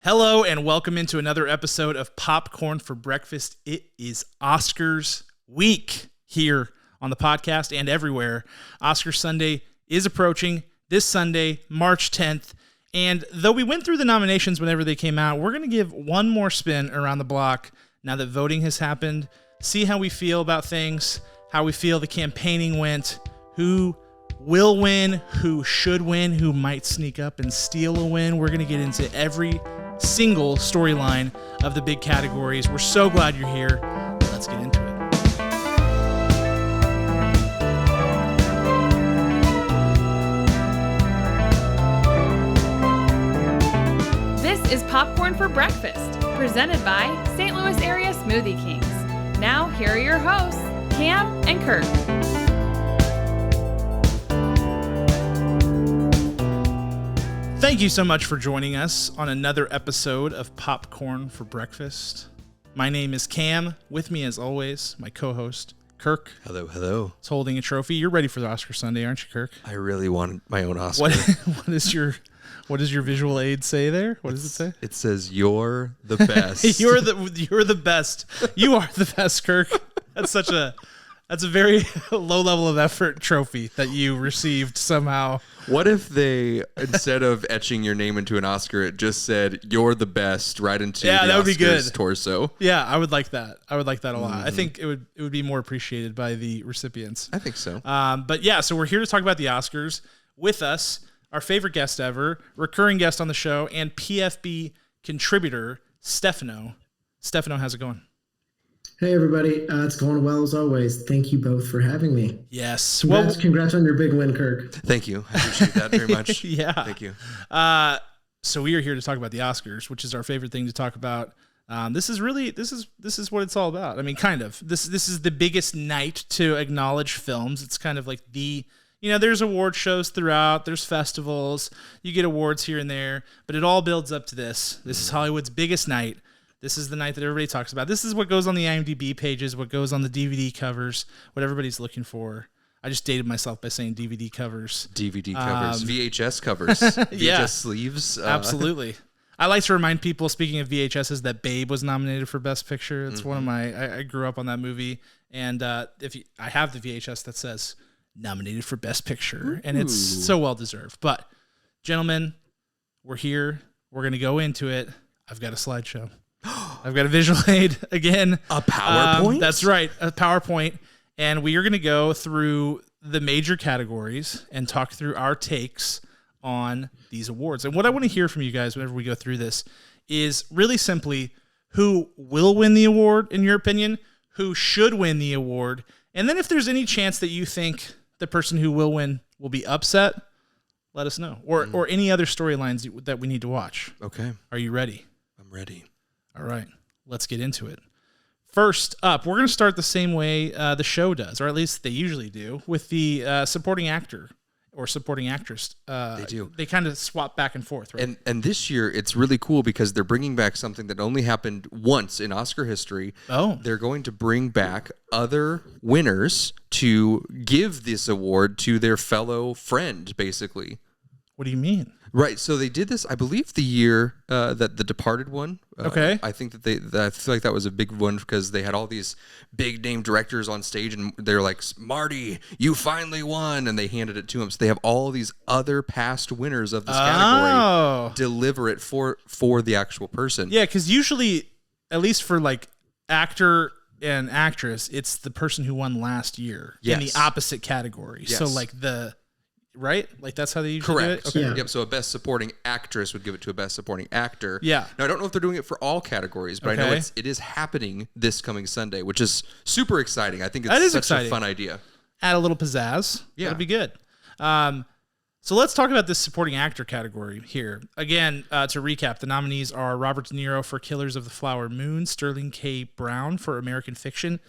Hello and welcome into another episode of Popcorn for Breakfast. It is Oscars week here on the podcast and everywhere. Oscar Sunday is approaching this Sunday, March 10th. And though we went through the nominations whenever they came out, we're going to give one more spin around the block now that voting has happened. See how we feel about things, how we feel the campaigning went, who will win, who should win, who might sneak up and steal a win. We're going to get into every single storyline of the big categories. We're so glad you're here. Let's get into it. This is Popcorn for Breakfast, presented by St. Louis Area Smoothie Kings. Now, here are your hosts, Cam and Kirk. Thank you so much for joining us on another episode of Popcorn for Breakfast. My name is Cam. With me, as always, my co-host, Kirk. Hello, hello. Is holding a trophy. You're ready for the Oscar Sunday, aren't you, Kirk? I really want my own Oscar. What does your visual aid say there? What does it say? It says, "You're the best." You're the best. You are the best, Kirk. That's a very low level of effort trophy that you received somehow. What if they, instead of etching your name into an Oscar, it just said, "You're the best," right into the that would be good. torso? Yeah, I would like that. I would like that a lot. I think it would be more appreciated by the recipients. I think so. But yeah, so we're here to talk about the Oscars. With us, our favorite guest ever, recurring guest on the show, and PFB contributor, Stefano. Stefano, how's it going? Hey, everybody. It's going well as always. Thank you both for having me. Yes. Congrats on your big win, Kirk. Thank you. I appreciate that very much. Yeah. Thank you. So we are here to talk about the Oscars, which is our favorite thing to talk about. This is what it's all about. I mean, kind of. This is the biggest night to acknowledge films. It's kind of like there's award shows throughout. There's festivals. You get awards here and there, but it all builds up to this. This is Hollywood's biggest night. This is the night that everybody talks about. This is what goes on the IMDb pages, what goes on the DVD covers, what everybody's looking for. I just dated myself by saying DVD covers. DVD covers. VHS covers. VHS sleeves. Absolutely. I like to remind people, speaking of VHSs, that Babe was nominated for Best Picture. It's one of I grew up on that movie. And I have the VHS that says nominated for Best Picture. And it's so well-deserved. But, gentlemen, we're here. We're going to go into it. I've got a slideshow. I've got a visual aid again. A PowerPoint? That's right, a PowerPoint. And we are going to go through the major categories and talk through our takes on these awards. And what I want to hear from you guys whenever we go through this is really simply who will win the award, in your opinion, who should win the award, and then if there's any chance that you think the person who will win will be upset, let us know. Or any other storylines that we need to watch. Okay. Are you ready? I'm ready. All right, let's get into it. First up, we're going to start the same way the show does, or at least they usually do, with the supporting actor or supporting actress. They do. They kind of swap back and forth, right? And this year, it's really cool because they're bringing back something that only happened once in Oscar history. Oh. They're going to bring back other winners to give this award to their fellow friend, basically. What do you mean? Right, so they did this, I believe, the year that The Departed won. Okay. I think I feel like that was a big one because they had all these big name directors on stage, and they're like, "Marty, you finally won," and they handed it to him. So they have all these other past winners of this category deliver it for the actual person. Yeah, because usually, at least for like actor and actress, it's the person who won last year in the opposite category. Yes. So like right? Like that's how they usually do it? Correct. Okay. Yeah. Yep. So a best supporting actress would give it to a best supporting actor. Yeah. Now I don't know if they're doing it for all categories, but I know it is happening this coming Sunday, which is super exciting. I think it's such a fun idea. Add a little pizzazz. Yeah. That'd be good. So let's talk about this supporting actor category here. Again, to recap, the nominees are Robert De Niro for Killers of the Flower Moon, Sterling K. Brown for American Fiction,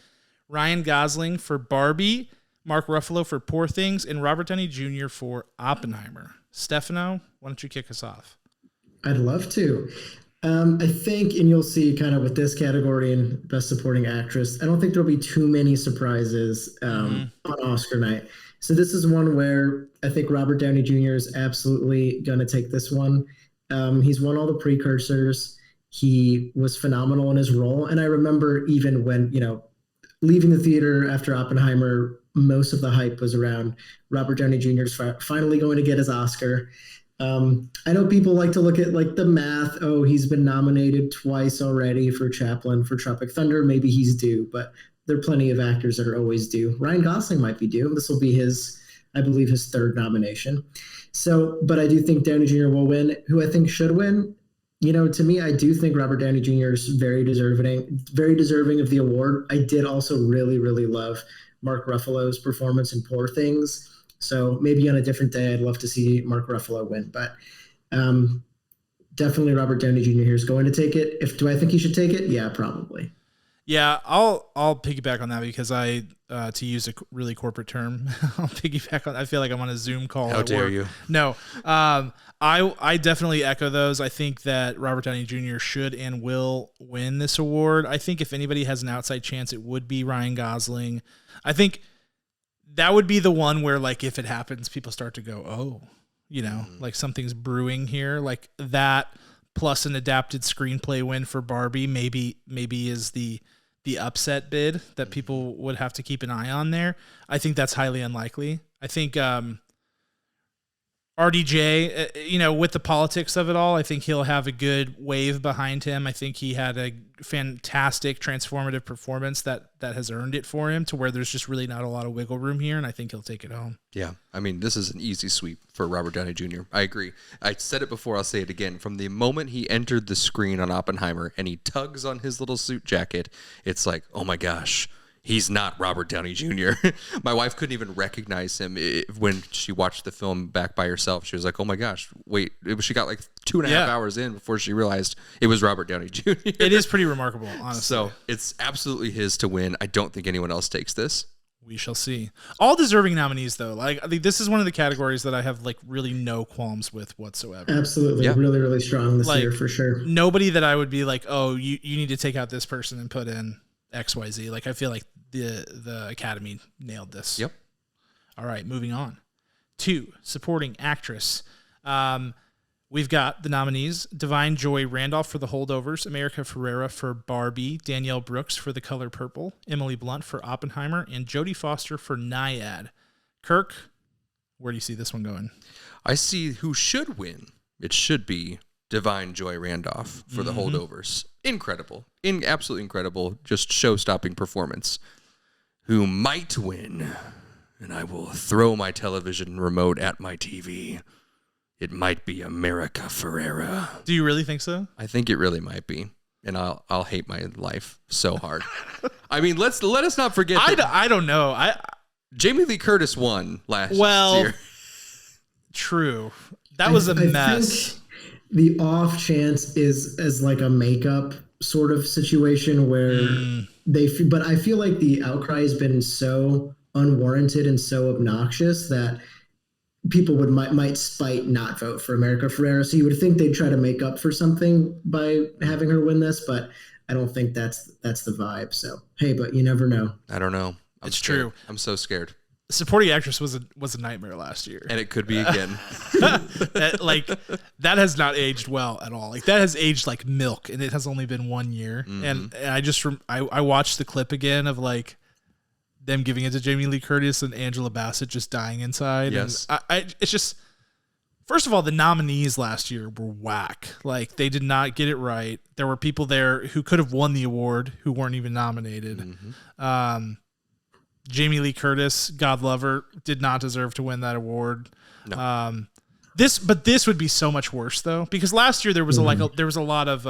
Ryan Gosling for Barbie, Mark Ruffalo for Poor Things, and Robert Downey Jr. for Oppenheimer. Stefano, why don't you kick us off? I'd love to. I think, and you'll see kind of with this category and Best Supporting Actress, I don't think there'll be too many surprises on Oscar night. So this is one where I think Robert Downey Jr. is absolutely going to take this one. He's won all the precursors. He was phenomenal in his role. And I remember even when, leaving the theater after Oppenheimer, most of the hype was around Robert Downey Jr.'s finally going to get his Oscar. I know people like to look at like the math. Oh, he's been nominated twice already for Chaplin, for Tropic Thunder. Maybe he's due, but there are plenty of actors that are always due. Ryan Gosling might be due. This will be I believe, his third nomination. So, but I do think Downey Jr. will win. Who I think should win, to me, I do think Robert Downey Jr. is very deserving of the award. I did also really, really love Mark Ruffalo's performance in Poor Things. So maybe on a different day, I'd love to see Mark Ruffalo win. But definitely Robert Downey Jr. here is going to take it. Do I think he should take it? Yeah, probably. Yeah, I'll piggyback on that because to use a really corporate term, I'll piggyback on. I feel like I'm on a Zoom call. How dare you? No, I definitely echo those. I think that Robert Downey Jr. should and will win this award. I think if anybody has an outside chance, it would be Ryan Gosling. I think that would be the one where, like, if it happens, people start to go, oh, like something's brewing here, like that. Plus an adapted screenplay win for Barbie, maybe is the upset bid that people would have to keep an eye on there. I think that's highly unlikely. I think RDJ, with the politics of it all, I think he'll have a good wave behind him. I think he had a fantastic transformative performance that has earned it for him to where there's just really not a lot of wiggle room here, and I think he'll take it home. Yeah, I mean, this is an easy sweep for Robert Downey Jr. I agree. I said it before, I'll say it again. From the moment he entered the screen on Oppenheimer and he tugs on his little suit jacket, it's like, oh my gosh, he's not Robert Downey Jr. My wife couldn't even recognize him when she watched the film back by herself. She was like, oh my gosh, wait. She got like 2.5 hours in before she realized it was Robert Downey Jr. It is pretty remarkable, honestly. So it's absolutely his to win. I don't think anyone else takes this. We shall see. All deserving nominees, though. Like, I think this is one of the categories that I have like really no qualms with whatsoever. Absolutely. Yeah. Really, really strong this year for sure. Nobody that I would be like, oh, you need to take out this person and put in XYZ. Like, I feel like the Academy nailed this. Yep. All right, moving on. 2, supporting actress. We've got the nominees: Divine Joy Randolph for The Holdovers, America Ferrera for Barbie, Danielle Brooks for The Color Purple, Emily Blunt for Oppenheimer, and Jodie Foster for Nyad. Kirk, where do you see this one going? I see who should win. It should be Divine Joy Randolph for The Holdovers. Incredible. Absolutely incredible. Just show-stopping performance. Who might win, and I will throw my television remote at my TV. It might be America Ferrera. Do you really think so? I think it really might be, and I'll hate my life so hard. I mean, let us not forget. I don't know. Jamie Lee Curtis won last year. True. That was a mess. Think the off chance is as like a makeup sort of situation where but I feel like the outcry has been so unwarranted and so obnoxious that people might spite not vote for America Ferrera. So you would think they'd try to make up for something by having her win this, but I don't think that's the vibe. So hey, but you never know. I don't know. It's true. I'm so scared. Supporting actress was a nightmare last year, and it could be again. That has not aged well at all. Like, that has aged like milk, and it has only been 1 year. And I watched the clip again of like them giving it to Jamie Lee Curtis and Angela Bassett just dying inside. Yes, and it's just, first of all, the nominees last year were whack. Like, they did not get it right. There were people there who could have won the award who weren't even nominated. Jamie Lee Curtis, God love her, did not deserve to win that award. No. This would be so much worse though, because last year there was there was a lot of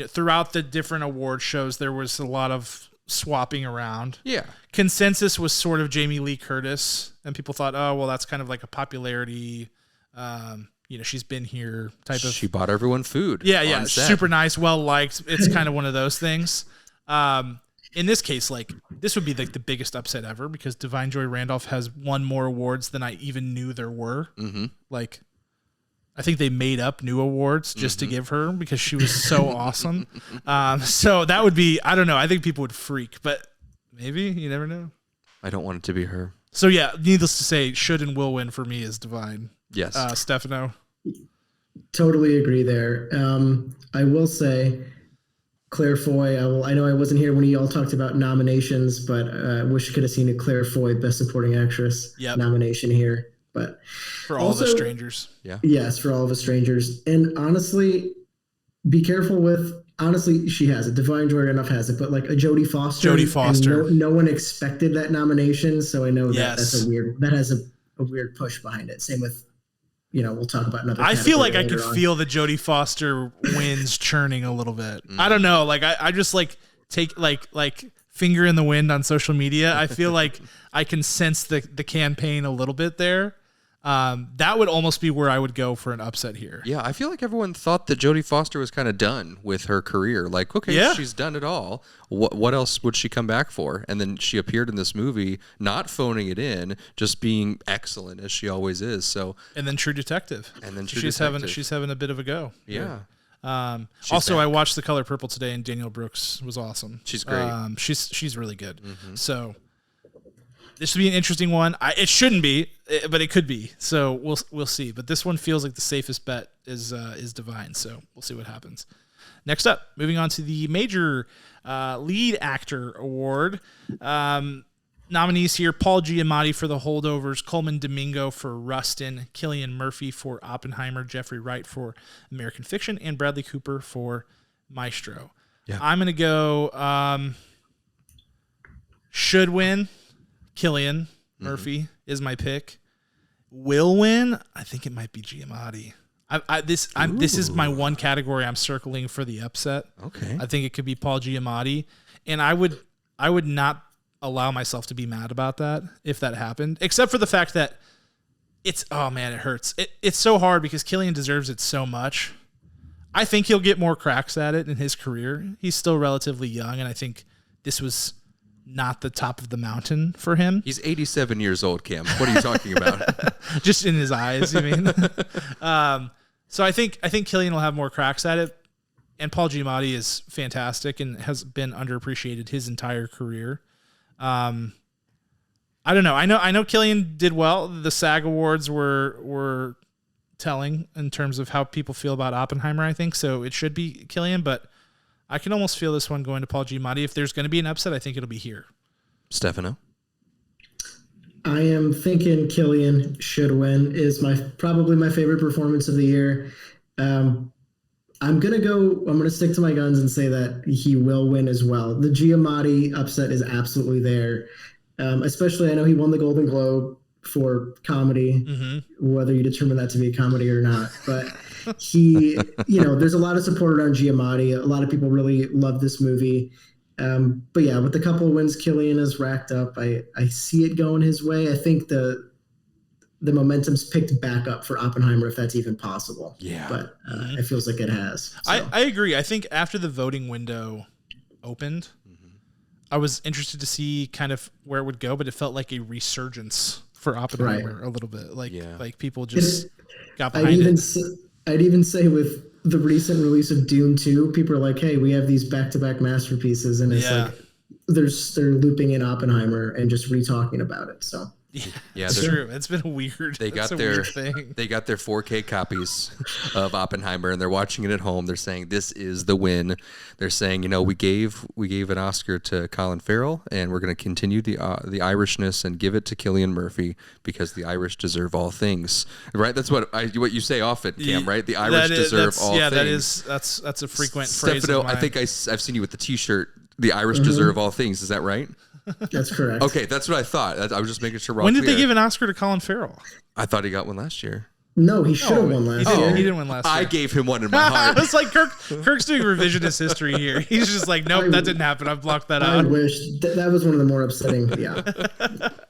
throughout the different award shows there was a lot of swapping around. Yeah. Consensus was sort of Jamie Lee Curtis, and people thought, oh well, that's kind of like a popularity. She's been here type of. She bought everyone food. Yeah, super nice, well liked. It's kind of one of those things. In this case, like, this would be like the biggest upset ever because Divine Joy Randolph has won more awards than I even knew there were. Like, I think they made up new awards just to give her because she was so awesome. So that would be, I don't know. I think people would freak, but maybe, you never know. I don't want it to be her. So yeah, needless to say, should and will win for me is Divine. Yes. Stefano. Totally agree there. I will say, Claire Foy. I know I wasn't here when you all talked about nominations, but I wish I could have seen a Claire Foy Best Supporting Actress nomination here. But for All of Us Strangers. Yeah. Yes, for All of Us Strangers. And honestly, be careful with. Honestly, she has it. Divine Jordan has it, but like a Jodie Foster. Jodie Foster. No one expected that nomination, so I know yes. that has a weird push behind it. Same with, we'll talk about another. I feel like I could feel the Jodie Foster wins churning a little bit. I don't know. Like I just like take like finger in the wind on social media. I feel like I can sense the campaign a little bit there. That would almost be where I would go for an upset here. Yeah, I feel like everyone thought that Jodie Foster was kind of done with her career. Like, okay, she's done it all. What else would she come back for? And then she appeared in this movie, not phoning it in, just being excellent as she always is. So, and then True Detective. She's having a bit of a go. Yeah. Also, back. I watched The Color Purple today, and Danielle Brooks was awesome. She's great. She's really good. Mm-hmm. So. This would be an interesting one. It shouldn't be, but it could be. So we'll see. But this one feels like the safest bet is Divine. So we'll see what happens. Next up, moving on to the major lead actor award. Nominees here: Paul Giamatti for The Holdovers, Coleman Domingo for Rustin, Cillian Murphy for Oppenheimer, Jeffrey Wright for American Fiction, and Bradley Cooper for Maestro. Yeah. I'm gonna go. Should win. Cillian Murphy is my pick. Will win. I think it might be Giamatti. This is my one category I'm circling for the upset. Okay. I think it could be Paul Giamatti, and I would not allow myself to be mad about that if that happened, except for the fact that it hurts. It's so hard because Cillian deserves it so much. I think he'll get more cracks at it in his career. He's still relatively young, and I think this was not the top of the mountain for him. He's 87 years old, Cam. What are you talking about? Just in his eyes, you mean? So I think Cillian will have more cracks at it, and Paul Giamatti is fantastic and has been underappreciated his entire career. I don't know. I know Cillian did well. The SAG Awards were telling in terms of how people feel about Oppenheimer, I think. So it should be Cillian, but I can almost feel this one going to Paul Giamatti. If there's going to be an upset, I think it'll be here. Stefano? I am thinking Cillian should win. Is probably my favorite performance of the year. I'm gonna stick to my guns and say that he will win as well. The Giamatti upset is absolutely there. Especially, I know he won the Golden Globe for comedy, whether you determine that to be a comedy or not, but there's a lot of support around Giamatti. A lot of people really love this movie. But yeah, with the couple of wins Cillian has racked up, I see it going his way. I think the momentum's picked back up for Oppenheimer, if that's even possible. Yeah. But it feels like it has. So. I agree. I think after the voting window opened, I was interested to see kind of where it would go, but it felt like a resurgence for Oppenheimer a little bit. Like people just got behind it. I'd even say with the recent release of Dune 2, people are like, hey, we have these back-to-back masterpieces, and it's like they're looping in Oppenheimer and just re-talking about it. So yeah, it's true. It's been weird. They got their 4K copies of Oppenheimer, and they're watching it at home. They're saying this is the win. They're saying, we gave an Oscar to Colin Farrell, and we're going to continue the Irishness and give it to Cillian Murphy because the Irish deserve all things. Right? That's what you say often, Cam. Right? The Irish deserve all things. Yeah, that's a frequent phrase. Stefano, I think I've seen you with the T-shirt. The Irish deserve all things. Is that right? That's correct. Okay, that's what I thought. I was just making sure. When did they give an Oscar to Colin Farrell? I thought he got one last year. No, he should have won last year. He didn't win last year. I gave him one in my heart. It's like Kirk's doing revisionist history here. He's just like, nope, that didn't happen. I've blocked that out. I wish. That was one of the more upsetting. Yeah.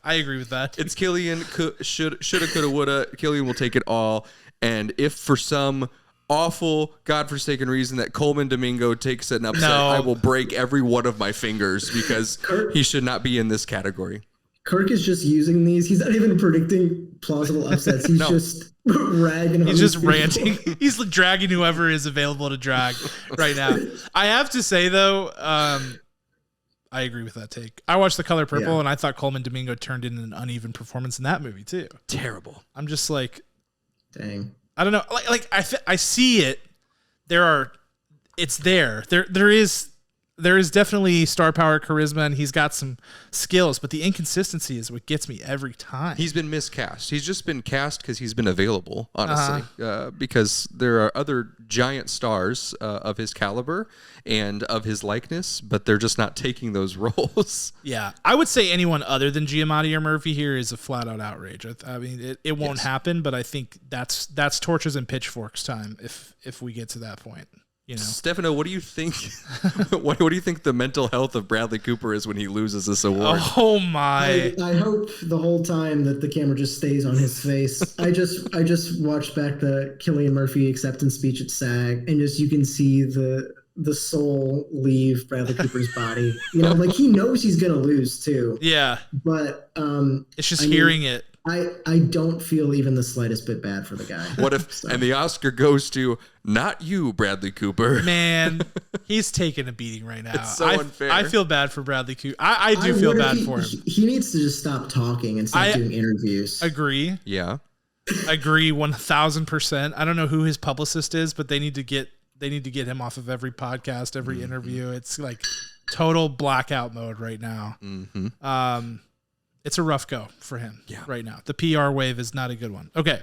I agree with that. It's Cillian. Shoulda, coulda, woulda. Cillian will take it all. And if for some awful, godforsaken reason that Coleman Domingo takes an upset, I will break every one of my fingers because he should not be in this category. Kirk is just using these. He's not even predicting plausible upsets. He's just ragging. He's just ranting. He's dragging whoever is available to drag right now. I have to say, though, I agree with that take. I watched The Color Purple, and I thought Coleman Domingo turned in an uneven performance in that movie, too. Terrible. I'm just like... Dang. I don't know. I see it. It's there. There is definitely star power, charisma, and he's got some skills, but the inconsistency is what gets me every time. He's been miscast. He's just been cast because he's been available, honestly, because there are other giant stars of his caliber and of his likeness, but they're just not taking those roles. Yeah. I would say anyone other than Giamatti or Murphy here is a flat-out outrage. I mean, it won't happen, but I think that's torches and pitchforks time if we get to that point. You know. Stefano, what do you think? What do you think the mental health of Bradley Cooper is when he loses this award? Oh my! I hope the whole time that the camera just stays on his face. I just watched back the Cillian Murphy acceptance speech at SAG, and just you can see the soul leave Bradley Cooper's body. You know, like he knows he's gonna lose too. Yeah, but it's just hearing it. I don't feel even the slightest bit bad for the guy. What if and the Oscar goes to not you, Bradley Cooper? Man, he's taking a beating right now. It's so unfair. I feel bad for Bradley Cooper. I do feel bad for him. He needs to just stop talking and stop doing interviews. Agree. Yeah. Agree 1,000%. I don't know who his publicist is, but they need to get him off of every podcast, every interview. It's like total blackout mode right now. Mm-hmm. It's a rough go for him right now. The PR wave is not a good one. Okay,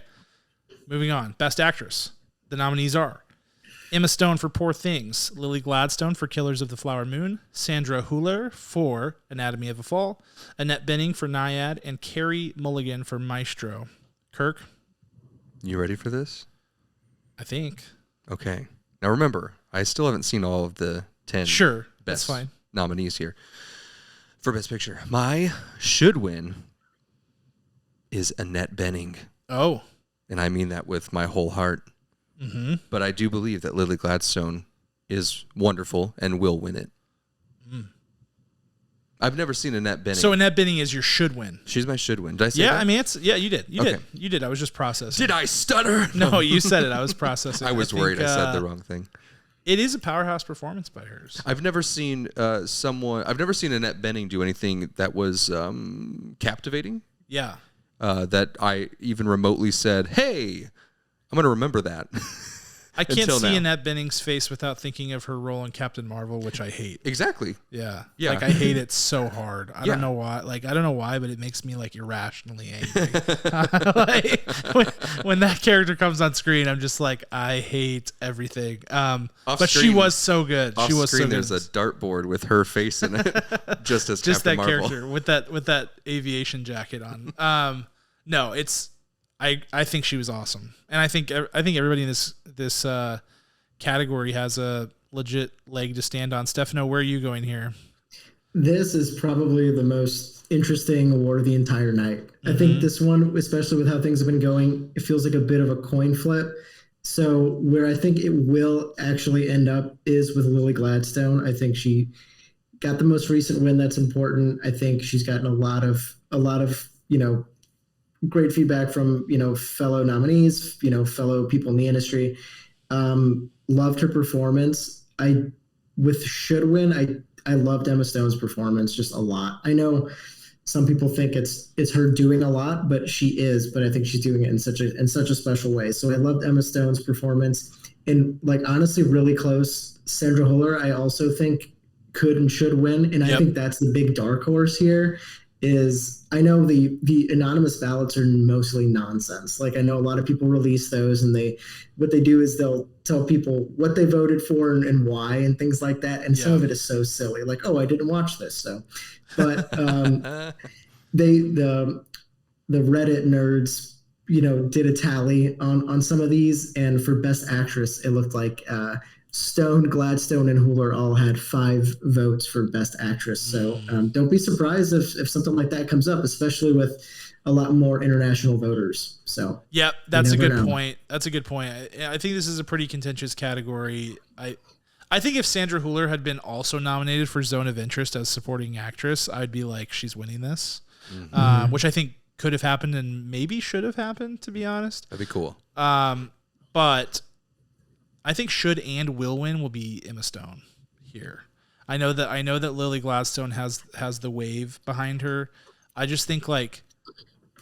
moving on. Best Actress. The nominees are Emma Stone for Poor Things, Lily Gladstone for Killers of the Flower Moon, Sandra Hüller for Anatomy of a Fall, Annette Bening for Naiad, and Carey Mulligan for Maestro. Kirk? You ready for this? I think. Okay. Now remember, I still haven't seen all of the 10 that's fine. nominees here. For Best Picture, my should win is Annette Bening. Oh. And I mean that with my whole heart. Mm-hmm. But I do believe that Lily Gladstone is wonderful and will win it. Mm. I've never seen Annette Bening. So Annette Bening is your should win. She's my should win. Did I say that? I mean, you did. You did. I was just processing. Did I stutter? No, you said it. I was processing. I was worried I said the wrong thing. It is a powerhouse performance by hers. I've never seen Annette Bening do anything that was captivating. Yeah. That I even remotely said, hey, I'm going to remember that. I can't see Annette Bening's face without thinking of her role in Captain Marvel, which I hate. Exactly. Yeah. Like I hate it so hard. I don't know why. Like I don't know why, but it makes me like irrationally angry. Like when that character comes on screen, I'm just like, I hate everything. But she was so good. She was so good. There's a dartboard with her face in it, just as Captain Marvel. Character with that aviation jacket on. No, it's. I think she was awesome, and I think everybody in this category has a legit leg to stand on. Stefano, where are you going here? This is probably the most interesting award of the entire night. Mm-hmm. I think this one, especially with how things have been going, it feels like a bit of a coin flip. So where I think it will actually end up is with Lily Gladstone. I think she got the most recent win. That's important. I think she's gotten a lot of great feedback from, fellow nominees, fellow people in the industry. Loved her performance. With should win, I loved Emma Stone's performance just a lot. I know some people think it's her doing a lot, but she is, but I think she's doing it in such a special way. So I loved Emma Stone's performance, and honestly, really close. Sandra Hüller, I also think could and should win. And I think that's the big dark horse here. I know the anonymous ballots are mostly nonsense. I know a lot of people release those, and what they do is they'll tell people what they voted for and why and things like that. And some of it is so silly, oh, I didn't watch this. So, but the Reddit nerds, did a tally on some of these, and for Best Actress, it looked like Stone, Gladstone, and Hüller all had 5 votes for Best Actress. So don't be surprised if something like that comes up, especially with a lot more international voters. So that's a good point. That's a good point. I think this is a pretty contentious category. I think if Sandra Hüller had been also nominated for Zone of Interest as supporting actress, I'd be like, she's winning this, which I think could have happened and maybe should have happened, to be honest. That'd be cool. But I think should and will win will be Emma Stone here. I know that Lily Gladstone has the wave behind her. I just think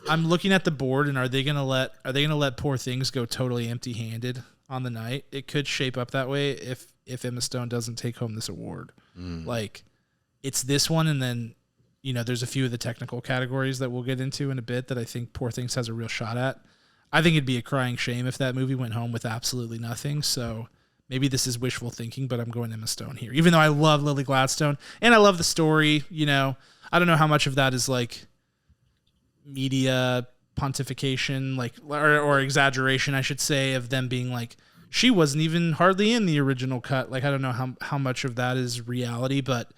I'm looking at the board, and are they gonna let Poor Things go totally empty-handed on the night? It could shape up that way if Emma Stone doesn't take home this award. Like, it's this one, and then there's a few of the technical categories that we'll get into in a bit that I think Poor Things has a real shot at. I think it'd be a crying shame if that movie went home with absolutely nothing. So maybe this is wishful thinking, but I'm going Emma Stone here, even though I love Lily Gladstone and I love the story. I don't know how much of that is like media pontification, like or exaggeration, I should say, of them being like, she wasn't even hardly in the original cut. Like, I don't know how much of that is reality, but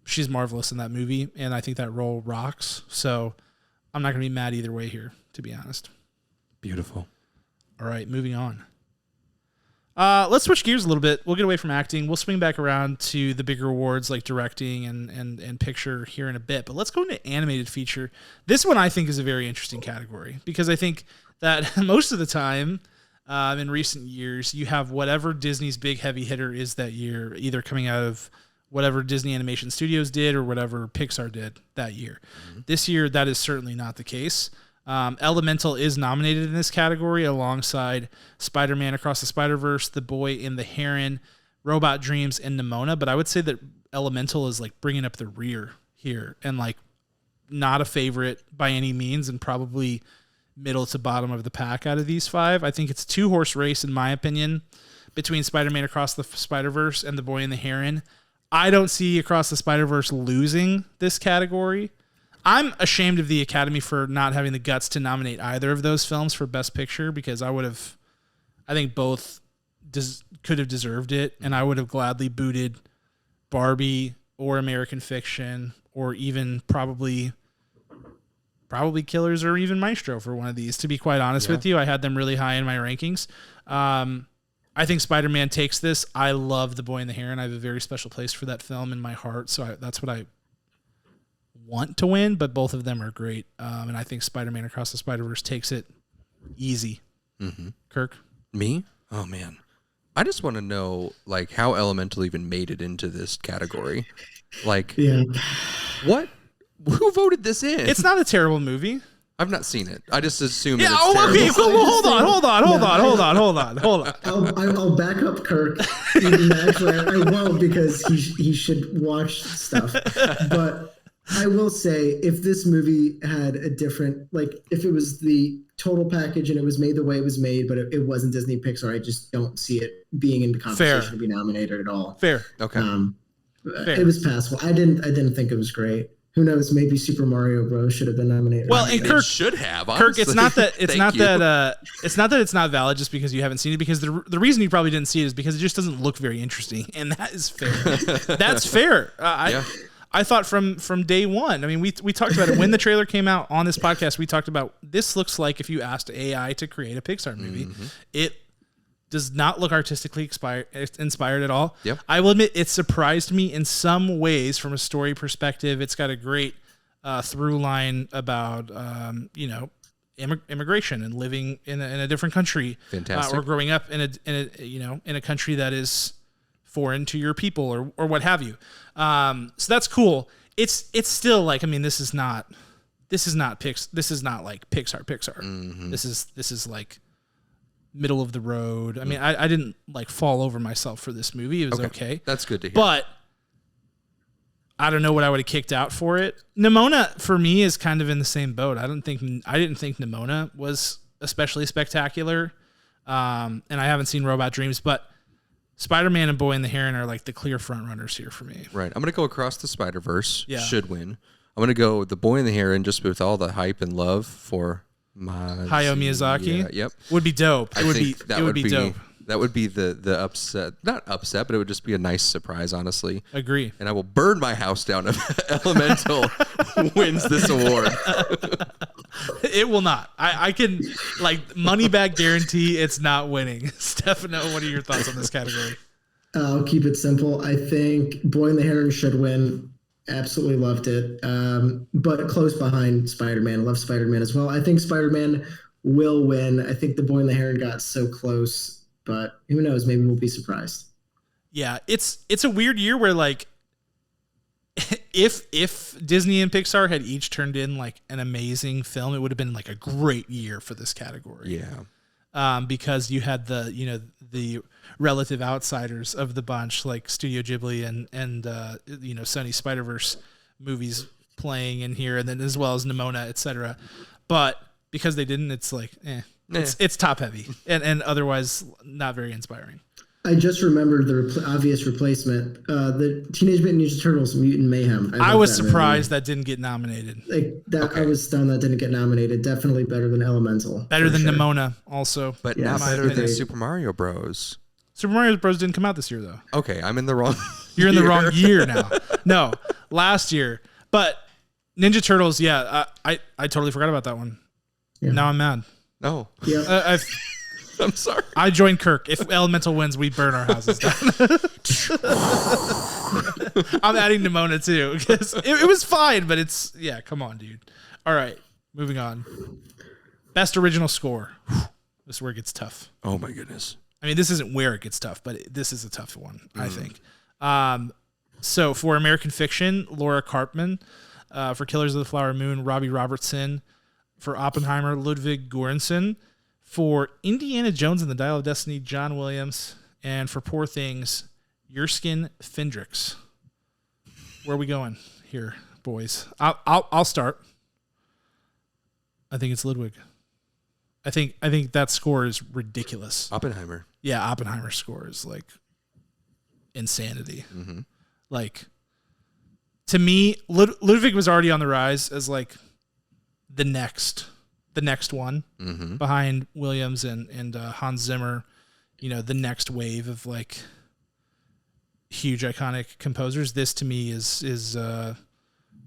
she's marvelous in that movie, and I think that role rocks. So I'm not going to be mad either way here, to be honest. Beautiful. All right, moving on. Let's switch gears a little bit. We'll get away from acting. We'll swing back around to the bigger awards like directing and picture here in a bit. But let's go into animated feature. This one I think is a very interesting category because I think that most of the time in recent years, you have whatever Disney's big heavy hitter is that year, either coming out of whatever Disney Animation Studios did or whatever Pixar did that year. This year, that is certainly not the case. Elemental is nominated in this category alongside Spider-Man Across the Spider-Verse, The Boy and the Heron, Robot Dreams, and Nimona. But I would say that Elemental is like bringing up the rear here and like not a favorite by any means and probably middle to bottom of the pack out of these five. I think it's a two-horse race, in my opinion, between Spider-Man Across the Spider-Verse and The Boy and the Heron. I don't see Across the Spider-Verse losing this category. I'm ashamed of the Academy for not having the guts to nominate either of those films for Best Picture because I think both could have deserved it, and I would have gladly booted Barbie or American Fiction or even probably Killers or even Maestro for one of these, to be quite honest with you. I had them really high in my rankings. I think Spider-Man takes this. I love The Boy and the Heron. I have a very special place for that film in my heart, so that's what I want to win, but both of them are great. And I think Spider-Man Across the Spider-Verse takes it easy. Kirk? Me? Oh, man. I just want to know, like, how Elemental even made it into this category. Like, what? Who voted this in? It's not a terrible movie. I've not seen it. I just assume yeah, that it's terrible. Okay, well, hold on. I'll back up Kirk. Actually, I won't because he should watch stuff. But I will say, if this movie had a different, like, if it was the total package and it was made the way it was made, but it wasn't Disney Pixar, I just don't see it being in the conversation to be nominated at all. Fair. Okay. It was passable. I didn't think it was great. Who knows? Maybe Super Mario Bros. Should have been nominated. Well, and Kirk should have. Honestly. Kirk, it's not that it's not valid just because you haven't seen it. Because the reason you probably didn't see it is because it just doesn't look very interesting, and that is fair. That's fair. I thought from day one. I mean, we talked about it when the trailer came out on this podcast. We talked about this looks like if you asked AI to create a Pixar movie, it does not look artistically inspired at all. Yep. I will admit it surprised me in some ways from a story perspective. It's got a great through line about immigration and living in a different country. Fantastic. Or growing up in a country that is foreign to your people or what have you. So that's cool. It's still like, I mean, this is not like Pixar. This is like middle of the road. I mean, I didn't like fall over myself for this movie. It was okay. That's good to hear. But I don't know what I would have kicked out for it. Nimona for me is kind of in the same boat. I didn't think Nimona was especially spectacular. And I haven't seen Robot Dreams, but Spider-Man and Boy and the Heron are like the clear front runners here for me. Right. I'm going to go Across the Spider-Verse. Yeah. Should win. I'm going to go The Boy and the Heron just with all the hype and love for Hayao Miyazaki. Yeah, yep. Would be dope. It would be dope. That would be the upset. Not upset, but it would just be a nice surprise, honestly. Agree. And I will burn my house down if Elemental wins this award. It will not. I can money back guarantee it's not winning. Stefano, what are your thoughts on this category? I'll keep it simple. I think Boy and the Heron should win. Absolutely loved it. But close behind Spider-Man. Love Spider-Man as well. I think Spider-Man will win. I think The Boy and the Heron got so close, but who knows? Maybe we'll be surprised. Yeah, it's a weird year where like if Disney and Pixar had each turned in like an amazing film, it would have been like a great year for this category. Yeah. Because you had the relative outsiders of the bunch, like Studio Ghibli and Sony Spider-Verse movies playing in here, and then as well as Nimona, etc. But because they didn't, it's like, it's top heavy and otherwise not very inspiring. I just remembered the obvious replacement, the Teenage Mutant Ninja Turtles: Mutant Mayhem. I was surprised that didn't get nominated. I was stunned that didn't get nominated. Definitely better than Elemental. Better than Nimona, also. But not better than Super Mario Bros. Super Mario Bros. Didn't come out this year, though. Okay, I'm in the wrong You're in the wrong year now. No, last year. But Ninja Turtles, I totally forgot about that one. Yeah. Now I'm mad. No. Yeah. I'm sorry. I join Kirk. If Elemental wins, we burn our houses down. I'm adding Nimona too because it was fine, but come on, dude. All right, moving on. Best original score. This is where it gets tough. Oh my goodness. I mean, this isn't where it gets tough, but this is a tough one, I think. So for American Fiction, Laura Karpman. For Killers of the Flower Moon, Robbie Robertson. For Oppenheimer, Ludwig Göransson. For Indiana Jones and the Dial of Destiny, John Williams. And for Poor Things, Erskine Fendrix. Where are we going here, boys? I'll start. I think it's Ludwig. I think that score is ridiculous. Oppenheimer. Yeah, Oppenheimer's score is like insanity. Mm-hmm. Like, to me, Ludwig was already on the rise as like the next one behind Williams and Hans Zimmer. The next wave of like huge iconic composers. This to me is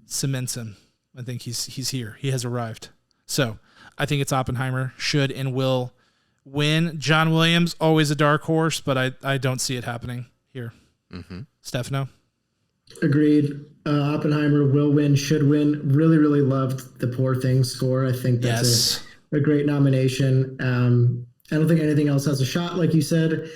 cements him. I think he's here. He has arrived. So I think it's Oppenheimer should and will win. John Williams, always a dark horse, but I don't see it happening here. Mm-hmm. Stefano? Agreed. Oppenheimer will win, should win. Really, really loved the Poor Things score. I think that's a great nomination. I don't think anything else has a shot, like you said.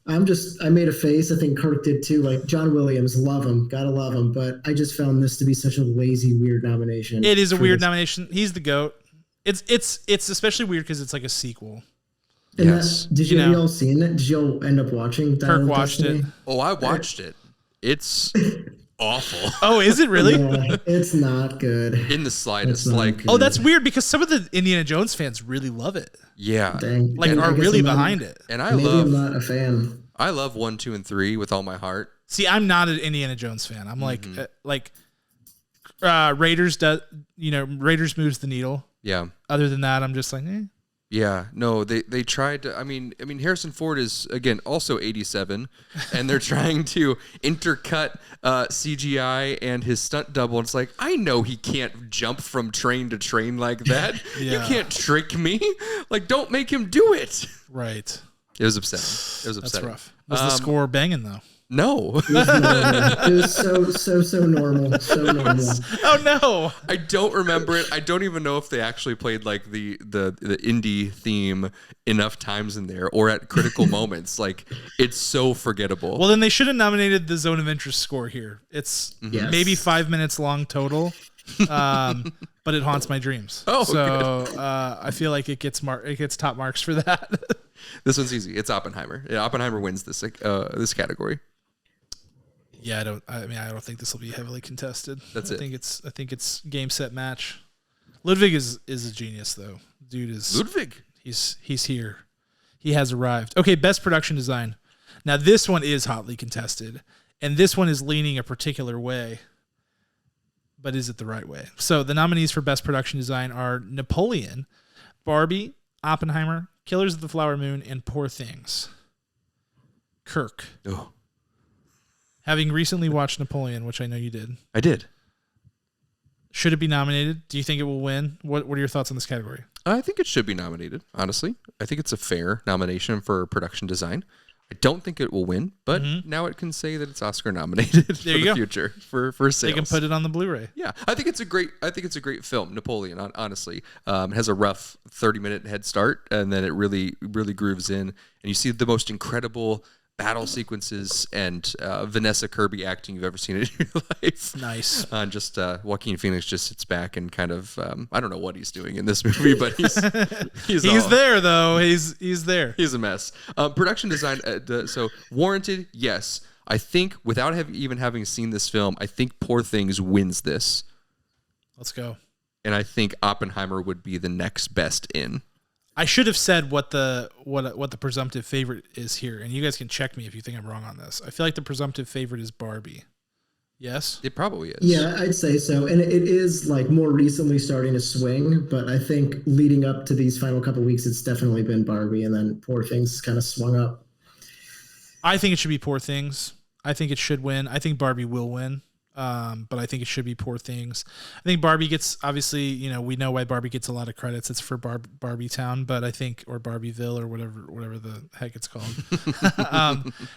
I made a face. I think Kirk did too. Like John Williams, love him, gotta love him. But I just found this to be such a lazy, weird nomination. It is a weird nomination. He's the GOAT. It's especially weird because it's like a sequel. And yes. Have you all seen it? Did you all end up watching? Kirk watched it. Oh, I watched it. It's awful. Oh, is it really? Yeah, it's not good. In the slightest. Like, oh, that's weird because some of the Indiana Jones fans really love it. Yeah. Dang. Like, are really behind it. And I'm not a fan. I love 1, 2, and 3 with all my heart. See, I'm not an Indiana Jones fan. I'm like Raiders does, Raiders moves the needle. Yeah. Other than that, I'm just like, Yeah, no, they tried to. I mean, Harrison Ford is again also 87, and they're trying to intercut CGI and his stunt double. And it's like, I know he can't jump from train to train like that. Yeah. You can't trick me. Like, don't make him do it. Right. It was upsetting. That's rough. Was the score banging though? No. It was so normal. So normal. Oh no. I don't remember it. I don't even know if they actually played like the indie theme enough times in there or at critical moments. Like, it's so forgettable. Well, then they should have nominated the Zone of Interest score here. It's maybe 5 minutes long total. But it haunts my dreams. Oh, so I feel like it gets top marks for that. This one's easy. It's Oppenheimer. Yeah, Oppenheimer wins this category. Yeah, I don't think this will be heavily contested. I think it's game, set, match. Ludwig is a genius though. Dude is Ludwig. He's here. He has arrived. Okay, best production design. Now this one is hotly contested, and this one is leaning a particular way. But is it the right way? So the nominees for best production design are Napoleon, Barbie, Oppenheimer, Killers of the Flower Moon, and Poor Things. Kirk. Oh. Having recently watched Napoleon, which I know you did. I did. Should it be nominated? Do you think it will win? What are your thoughts on this category? I think it should be nominated, honestly. I think it's a fair nomination for production design. I don't think it will win, but now it can say that it's Oscar nominated for the future for sales. They can put it on the Blu-ray. Yeah, I think it's a great film. Napoleon, honestly, it has a rough 30-minute head start, and then it really grooves in, and you see the most incredible battle sequences and Vanessa Kirby acting you've ever seen in your life. Nice. Just Joaquin Phoenix just sits back and kind of I don't know what he's doing in this movie, but he's there though. He's there. He's a mess. Production design. So warranted, yes. I think without even having seen this film, I think Poor Things wins this. Let's go. And I think Oppenheimer would be the next best in. I should have said what the presumptive favorite is here, and you guys can check me if you think I'm wrong on this. I feel like the presumptive favorite is Barbie. Yes? It probably is. Yeah, I'd say so. And it is like more recently starting to swing, but I think leading up to these final couple of weeks, it's definitely been Barbie, and then Poor Things kind of swung up. I think it should be Poor Things. I think it should win. I think Barbie will win. But I think it should be Poor Things. I think Barbie gets, obviously, we know why Barbie gets a lot of credits. It's for Barbie Town, but I think, or Barbieville or whatever the heck it's called,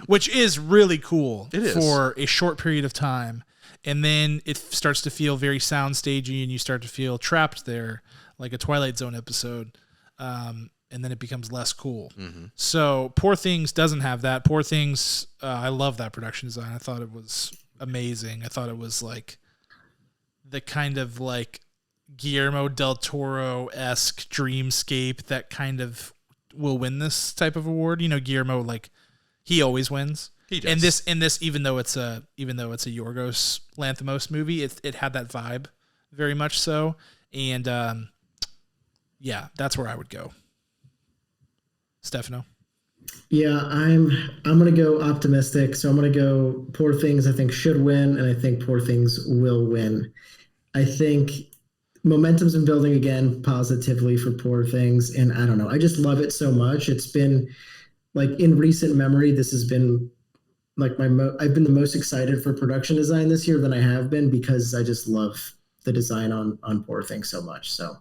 which is really cool for a short period of time. And then it starts to feel very soundstagey and you start to feel trapped there like a Twilight Zone episode. And then it becomes less cool. Mm-hmm. So Poor Things doesn't have that. Poor Things, I love that production design. I thought it was amazing. I thought it was like the kind of like Guillermo del Toro-esque dreamscape that kind of will win this type of award. Guillermo, like, he always wins. He does. And this, even though it's a Yorgos Lanthimos movie, it had that vibe very much so. And yeah, that's where I would go. Stefano? Yeah, I'm going to go optimistic. So I'm going to go Poor Things, I think, should win, and I think Poor Things will win. I think momentum's been building again positively for Poor Things, and I don't know. I just love it so much. It's been, like, in recent memory, this has been, like, I've been the most excited for production design this year than I have been because I just love the design on Poor Things so much. So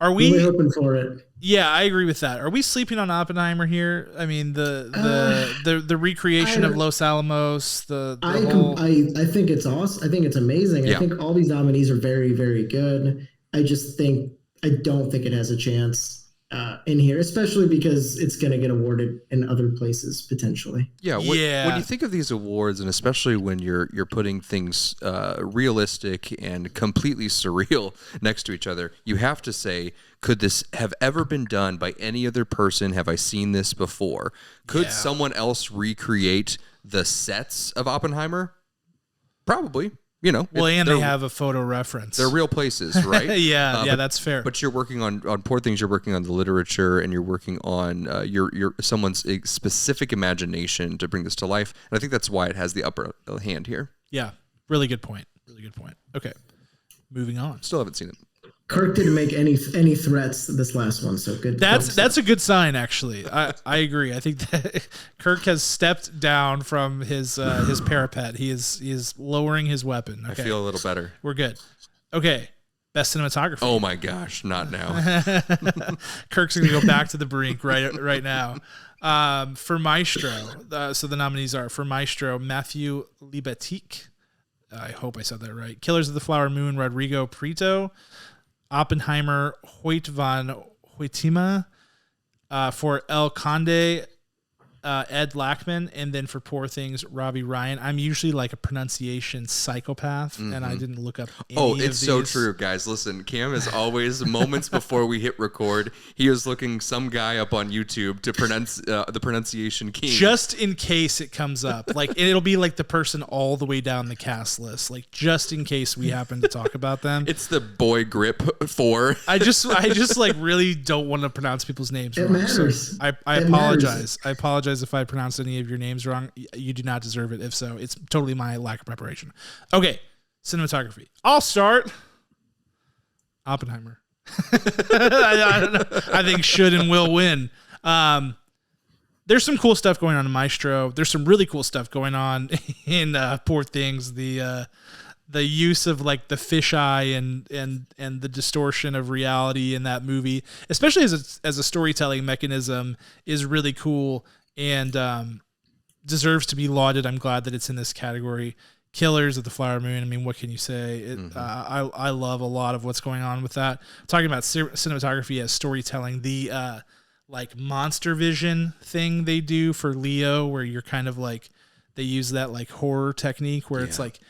are we really hoping for it? Yeah, I agree with that. Are we sleeping on Oppenheimer here? I mean, the recreation of Los Alamos, I think it's awesome. I think it's amazing. Yeah. I think all these nominees are very, very good. I don't think it has a chance in here, especially because it's going to get awarded in other places potentially. Yeah. When you think of these awards, and especially when you're putting things realistic and completely surreal next to each other, you have to say, could this have ever been done by any other person? Have I seen this before? Could someone else recreate the sets of Oppenheimer? Probably. They have a photo reference. They're real places, right? Yeah, that's fair. But you're working on Poor Things. You're working on the literature, and you're working on your someone's specific imagination to bring this to life. And I think that's why it has the upper hand here. Yeah, really good point. Really good point. Okay, moving on. Still haven't seen it. Kirk didn't make any threats this last one, so good. That's a good sign, actually. I agree. I think that Kirk has stepped down from his parapet. He is lowering his weapon. Okay. I feel a little better. We're good. Okay, best cinematography. Oh my gosh, not now. Kirk's gonna go back to the brink right now. For Maestro, so the nominees are for Maestro, Matthew Libatique. I hope I said that right. Killers of the Flower Moon, Rodrigo Prieto. Oppenheimer, Hoyt van Hoytema. For El Conde, Ed Lachman. And then for Poor Things, Robbie Ryan. I'm usually like a pronunciation psychopath, and I didn't look up any of it's these. So true, guys. Listen, Cam is always, moments before we hit record, he is looking some guy up on YouTube to pronounce the pronunciation king. Just in case it comes up. Like, it'll be like the person all the way down the cast list. Like, just in case we happen to talk about them. It's the boy grip 4. I just like really don't want to pronounce people's names wrong. Matters. So I apologize. I apologize if I pronounced any of your names wrong. You do not deserve it. If so, it's totally my lack of preparation. Okay, cinematography. I'll start. Oppenheimer. I don't know. I think should and will win. There's some cool stuff going on in Maestro. There's some really cool stuff going on in Poor Things. The use of like the fisheye and the distortion of reality in that movie, especially as a storytelling mechanism, is really cool and deserves to be lauded. I'm glad that it's in this category. Killers of the Flower Moon. I mean, what can you say? I love a lot of what's going on with that. Talking about cinematography as storytelling, the like monster vision thing they do for Leo, where you're kind of like, they use that like horror technique where it's like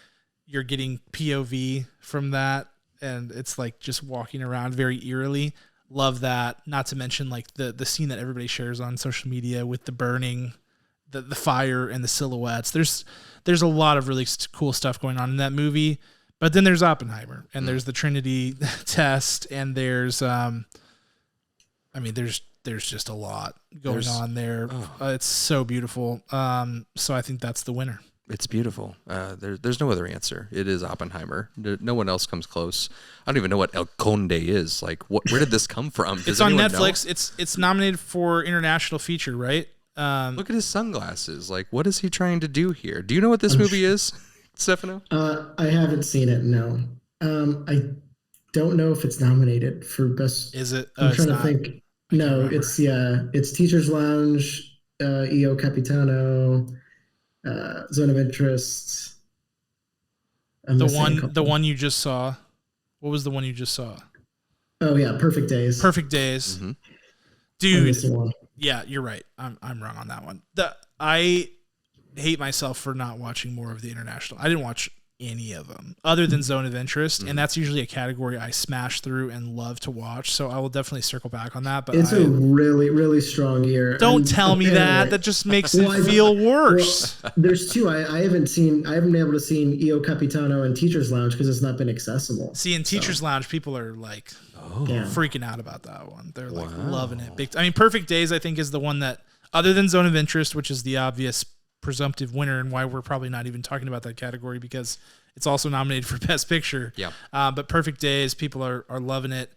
you're getting POV from that, and it's like just walking around very eerily. Love that. Not to mention like the scene that everybody shares on social media with the burning, the fire and the silhouettes. There's a lot of really cool stuff going on in that movie. But then there's Oppenheimer, and there's the Trinity test, and there's there's just a lot going on there. It's so beautiful. So I think that's the winner. It's beautiful. There's no other answer. It is Oppenheimer. No one else comes close. I don't even know what El Conde is. Like, where did this come from? It's on Netflix. Know? It's nominated for international feature, right? Look at his sunglasses. Like, what is he trying to do here? Do you know what this movie is, Stefano? I haven't seen it. No. I don't know if it's nominated for best. Is it? I'm trying to think. No, it's Teacher's Lounge, Io Capitano, Zone of Interest. The one you just saw. What was the one you just saw? Oh yeah, Perfect Days. Perfect Days, dude. Yeah, you're right. I'm wrong on that one. I hate myself for not watching more of the international. I didn't watch any of them other than Zone of Interest, and that's usually a category I smash through and love to watch. So I will definitely circle back on that. But it's a really, really strong year. Don't tell me that. That just makes it feel worse. Well, there's two. I haven't been able to see Io Capitano and Teacher's Lounge because it's not been accessible. See, in Teacher's Lounge, people are like freaking out about that one. They're like loving it. I mean, Perfect Days, I think, is the one that, other than Zone of Interest, which is the obvious presumptive winner and why we're probably not even talking about that category because it's also nominated for Best Picture. Yeah. But Perfect Days, people are loving it.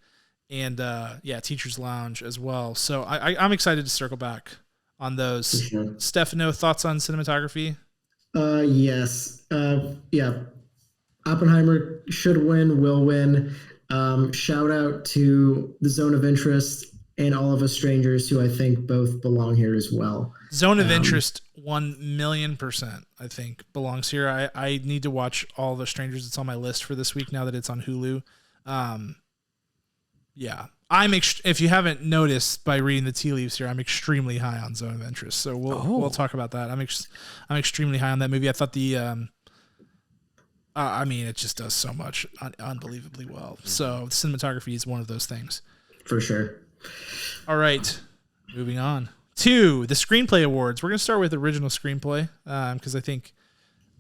And Teacher's Lounge as well. So I'm excited to circle back on those. Sure. Stefano, thoughts on cinematography? Yes. Oppenheimer should win, will win. Shout out to the Zone of Interest and All of Us Strangers, who I think both belong here as well. Zone of Interest, 1,000,000%, I think, belongs here. I need to watch All of Us Strangers. It's on my list for this week now that it's on Hulu. If you haven't noticed by reading the tea leaves here, I'm extremely high on Zone of Interest. So we'll talk about that. I'm extremely high on that movie. I thought it just does so much unbelievably well. So cinematography is one of those things. For sure. All right, moving on to the Screenplay Awards. We're going to start with original screenplay because I think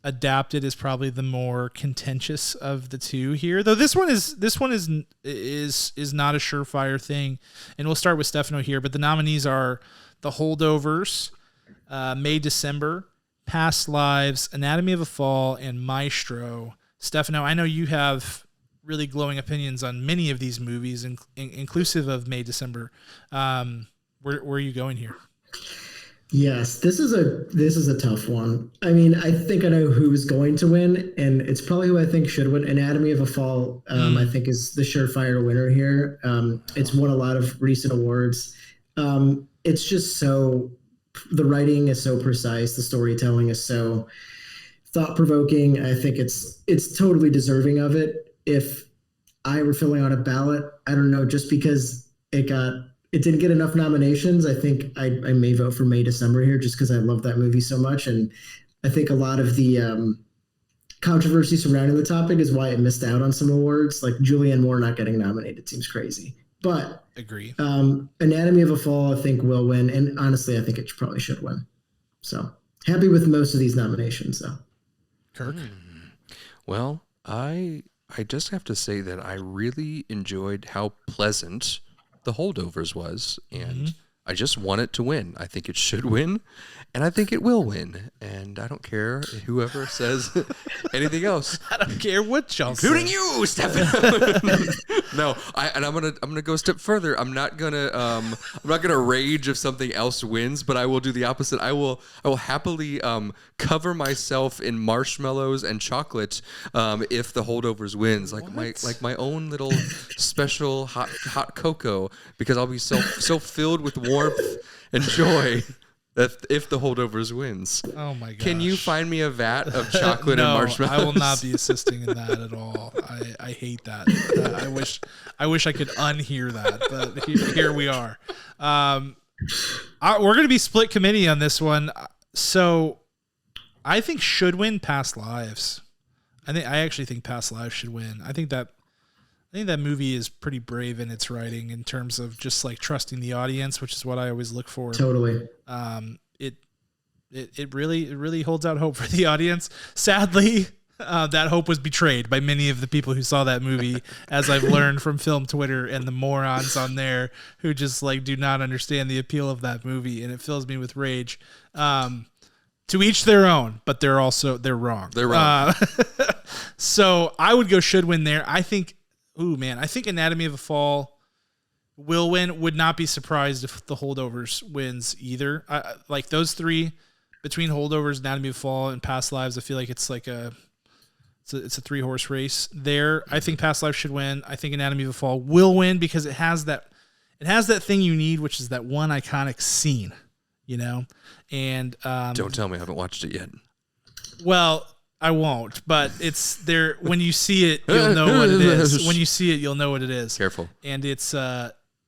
adapted is probably the more contentious of the two here. Though this one is not a surefire thing, and we'll start with Stefano here. But the nominees are The Holdovers, May December, Past Lives, Anatomy of a Fall, and Maestro. Stefano, I know you have really glowing opinions on many of these movies, inclusive of May December. Where are you going here? Yes, this is a tough one. I mean, I think I know who's going to win, and it's probably who I think should win. Anatomy of a Fall, I think, is the surefire winner here. It's won a lot of recent awards. It's just the writing is so precise, the storytelling is so thought-provoking. I think it's totally deserving of it. If I were filling out a ballot, I don't know, just because it didn't get enough nominations, I think I may vote for May December here just because I love that movie so much. And I think a lot of the controversy surrounding the topic is why it missed out on some awards. Like Julianne Moore not getting nominated seems crazy. But agree. Anatomy of a Fall, I think, will win. And honestly, I think it probably should win. So happy with most of these nominations, though. Kirk? Well, I just have to say that I really enjoyed how pleasant The Holdovers was, and I just want it to win. I think it should win, and I think it will win. And I don't care whoever says anything else. I don't care what y'all say. Including you, Stefano. No, I'm gonna go a step further. I'm not gonna rage if something else wins, but I will do the opposite. I will happily cover myself in marshmallows and chocolate if The Holdovers wins, like my own little special hot cocoa, because I'll be so filled with warmth and joy if The Holdovers wins. Oh my gosh. Can you find me a vat of chocolate and marshmallows? I will not be assisting in that at all. I hate that. I wish I could unhear that, but here we are. We're going to be split committee on this one. So I think should win Past Lives. I actually think Past Lives should win. I think that movie is pretty brave in its writing in terms of just like trusting the audience, which is what I always look for. Totally. It really holds out hope for the audience. Sadly, that hope was betrayed by many of the people who saw that movie, as I've learned from film Twitter and the morons on there who just like do not understand the appeal of that movie, and it fills me with rage. To each their own, but they're wrong. They're wrong. So I would go should win there. I think Anatomy of a Fall will win. Would not be surprised if The Holdovers wins either. Like those three, between Holdovers, Anatomy of a Fall, and Past Lives, I feel like it's like it's a 3-horse race there. I think Past Lives should win. I think Anatomy of a Fall will win because it has that thing you need, which is that one iconic scene, you know? And don't tell me I haven't watched it yet. Well, I won't, but it's there. When you see it, you'll know what it is. When you see it, you'll know what it is. Careful. And it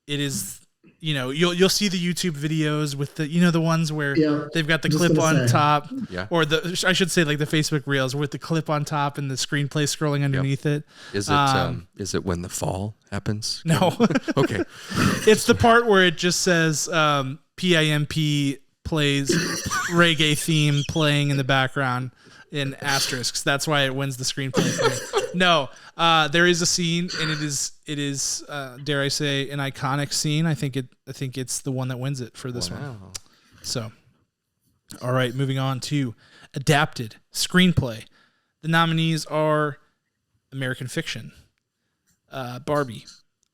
is, you know, you'll see the YouTube videos with the, you know, the ones where they've got the clip on top, or I should say like the Facebook reels with the clip on top and the screenplay scrolling underneath it. Is it when the fall happens? No. Okay. It's the part where it just says PIMP plays reggae theme playing in the background in asterisks. That's why it wins the screenplay thing. No, there is a scene, and it is dare I say, an iconic scene. I think it's the one that wins it for this one. So, all right, moving on to adapted screenplay. The nominees are American Fiction, Barbie,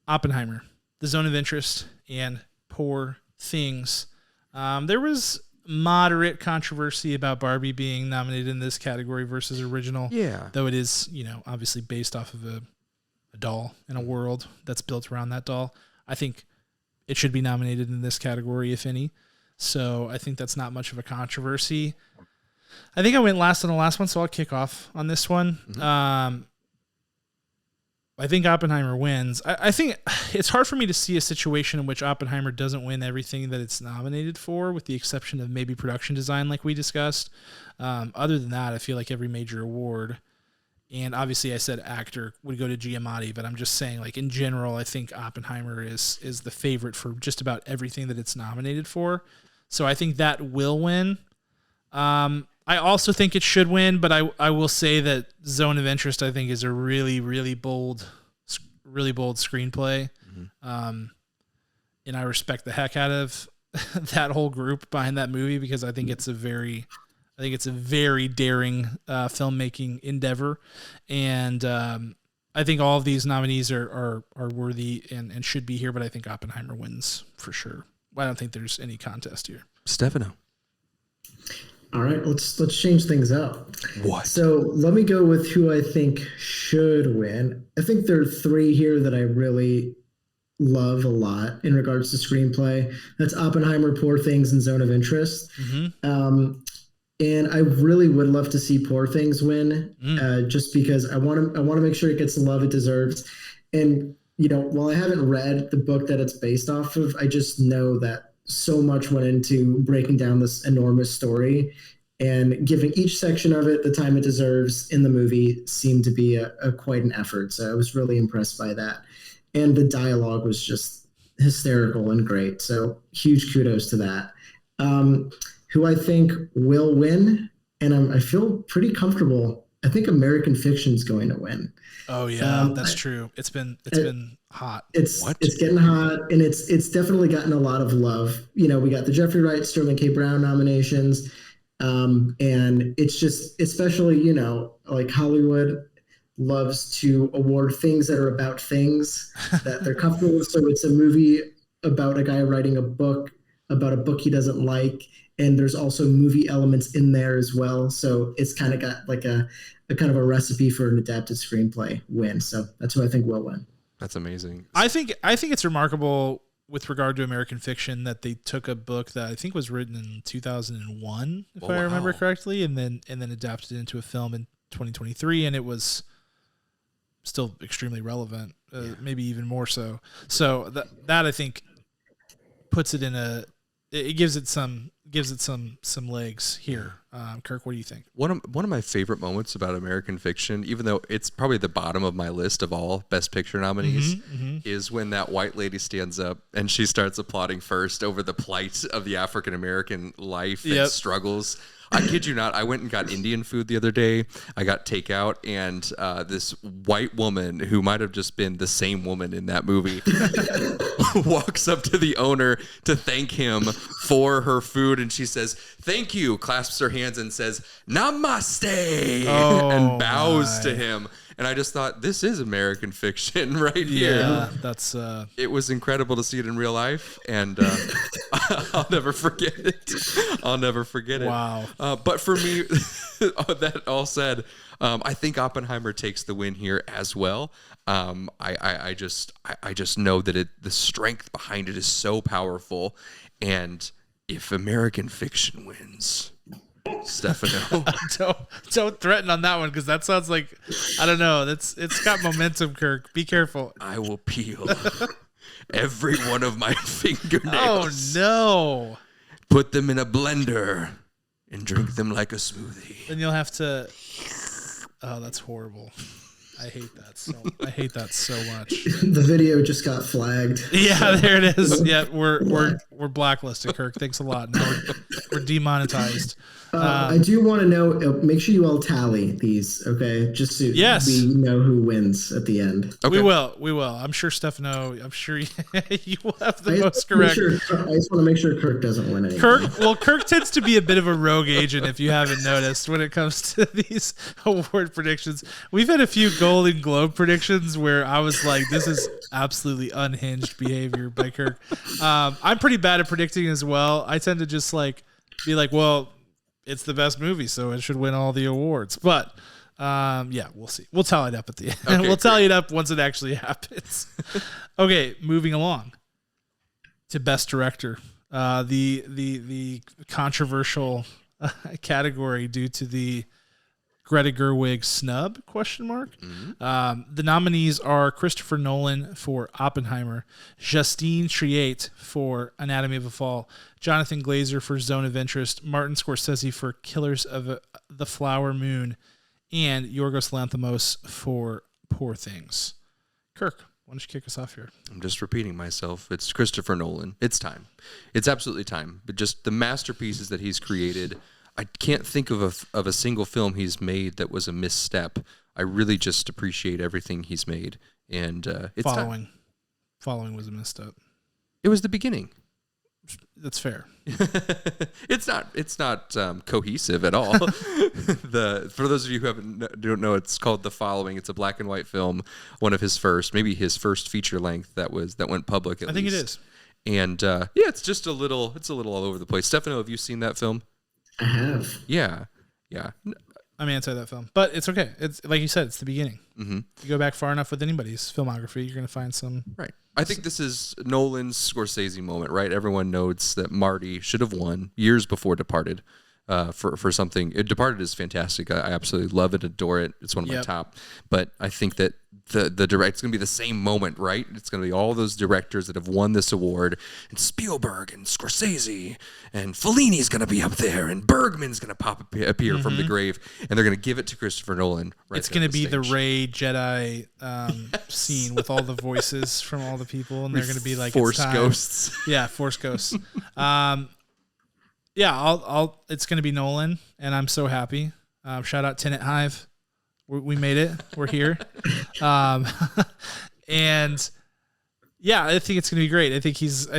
Oppenheimer, The Zone of Interest, and Poor Things. There was moderate controversy about Barbie being nominated in this category versus original. Yeah. Though it is, you know, obviously based off of a doll and a world that's built around that doll. I think it should be nominated in this category, if any. So I think that's not much of a controversy. I think I went last on the last one, so I'll kick off on this one. Mm-hmm. I think Oppenheimer wins. I think it's hard for me to see a situation in which Oppenheimer doesn't win everything that it's nominated for, with the exception of maybe production design, like we discussed. Other than that, I feel like every major award, and obviously I said actor would go to Giamatti, but I'm just saying, like in general, I think Oppenheimer is the favorite for just about everything that it's nominated for. So I think that will win. I also think it should win, but I will say that Zone of Interest, I think, is a really, really bold screenplay. Mm-hmm. And I respect the heck out of that whole group behind that movie, because I think it's a very daring filmmaking endeavor. And I think all of these nominees are worthy and should be here, but I think Oppenheimer wins for sure. I don't think there's any contest here. Stefano. All right, let's change things up. What? So let me go with who I think should win. I think there are 3 here that I really love a lot in regards to screenplay. That's Oppenheimer, Poor Things, and Zone of Interest. Mm-hmm. And I really would love to see Poor Things win, just because I want to make sure it gets the love it deserves. And you know, while I haven't read the book that it's based off of, I just know that so much went into breaking down this enormous story, and giving each section of it the time it deserves in the movie seemed to be a quite an effort. So I was really impressed by that. And the dialogue was just hysterical and great. So huge kudos to that. Who I think will win, and I feel pretty comfortable. I think American Fiction is going to win. Oh yeah, that's true. It's been hot. It's getting hot, and it's definitely gotten a lot of love. You know, we got the Jeffrey Wright, Sterling K. Brown nominations, and it's just, especially, you know, like Hollywood loves to award things that are about things that they're comfortable with. So it's a movie about a guy writing a book about a book he doesn't like, and there's also movie elements in there as well. So it's kind of got like a kind of a recipe for an adapted screenplay win. So that's who I think will win. That's amazing. I think it's remarkable with regard to American Fiction that they took a book that I think was written in 2001, if I remember correctly, and then adapted it into a film in 2023, and it was still extremely relevant, maybe even more so. So that I think puts it in a it gives it some legs here. Kirk, what do you think? One of my favorite moments about American Fiction, even though it's probably the bottom of my list of all Best Picture nominees, is when that white lady stands up and she starts applauding first over the plight of the African American life and struggles. I kid you not, I went and got Indian food the other day. I got takeout, and this white woman, who might have just been the same woman in that movie, walks up to the owner to thank him for her food, and she says, "Thank you," clasps her hands and says, "Namaste," and bows to him. And I just thought, this is American Fiction right here. Yeah, that's... It was incredible to see it in real life, and I'll never forget it. I'll never forget it. Wow. But for me, that all said, I think Oppenheimer takes the win here as well. I just know that the strength behind it is so powerful, and if American Fiction wins... Stefano. don't threaten on that one, because that sounds like, I don't know. It's got momentum, Kirk. Be careful. I will peel every one of my fingernails. Oh no! Put them in a blender and drink them like a smoothie. Then you'll have to. Oh, that's horrible. I hate that so much. The video just got flagged. Yeah, there it is. Yeah, we're blacklisted, Kirk. Thanks a lot. Now we're demonetized. I do want to know. Make sure you all tally these, okay? Just so we know who wins at the end. Okay. We will. I'm sure Stefano. I'm sure you will have the most correct. I just want to make sure Kirk doesn't win anything. Kirk tends to be a bit of a rogue agent, if you haven't noticed, when it comes to these award predictions. We've had a few Golden Globe predictions where I was like, this is absolutely unhinged behavior by Kirk. I'm pretty bad at predicting as well. I tend to just be like, well, it's the best movie, so it should win all the awards. But we'll see. We'll tally it up at the end. Okay, we'll tally it up once it actually happens. Okay, moving along to Best Director. The controversial category due to the Greta Gerwig snub ? The nominees are Christopher Nolan for Oppenheimer, Justine Triet for Anatomy of a Fall, Jonathan Glazer for Zone of Interest, Martin Scorsese for Killers of the Flower Moon, and Yorgos Lanthimos for Poor Things. Kirk, why don't you kick us off here? I'm just repeating myself. It's Christopher Nolan. It's time. It's absolutely time. But just the masterpieces that he's created, I can't think of a single film he's made that was a misstep. I really just appreciate everything he's made, and it's time. Following was a misstep. It was the beginning. That's fair. It's not cohesive at all. For those of you who don't know, it's called The Following. It's a black and white film, one of his first, maybe his first feature length that went public. I think it is. And it's just a little all over the place. Stefano, have you seen that film? I have. Yeah. I'm anti that film, but it's okay. It's like you said, it's the beginning. Mm-hmm. You go back far enough with anybody's filmography, you're going to find some. Right. I think this is Nolan's Scorsese moment, right? Everyone knows that Marty should have won years before Departed. For something. Departed is fantastic. I absolutely love it, adore it. It's one of my top. But I think that the direct, it's going to be the same moment, right? It's going to be all those directors that have won this award, and Spielberg and Scorsese and Fellini's going to be up there, and Bergman's going to appear from the grave, and they're going to give it to Christopher Nolan. Right, it's going to be the Rey Jedi scene with all the voices from all the people, and they're going to be like Force ghosts. Yeah, Force ghosts. Yeah, it's going to be Nolan, and I'm so happy. Shout out Tenet Hive. We made it. We're here. And yeah, I think it's going to be great. I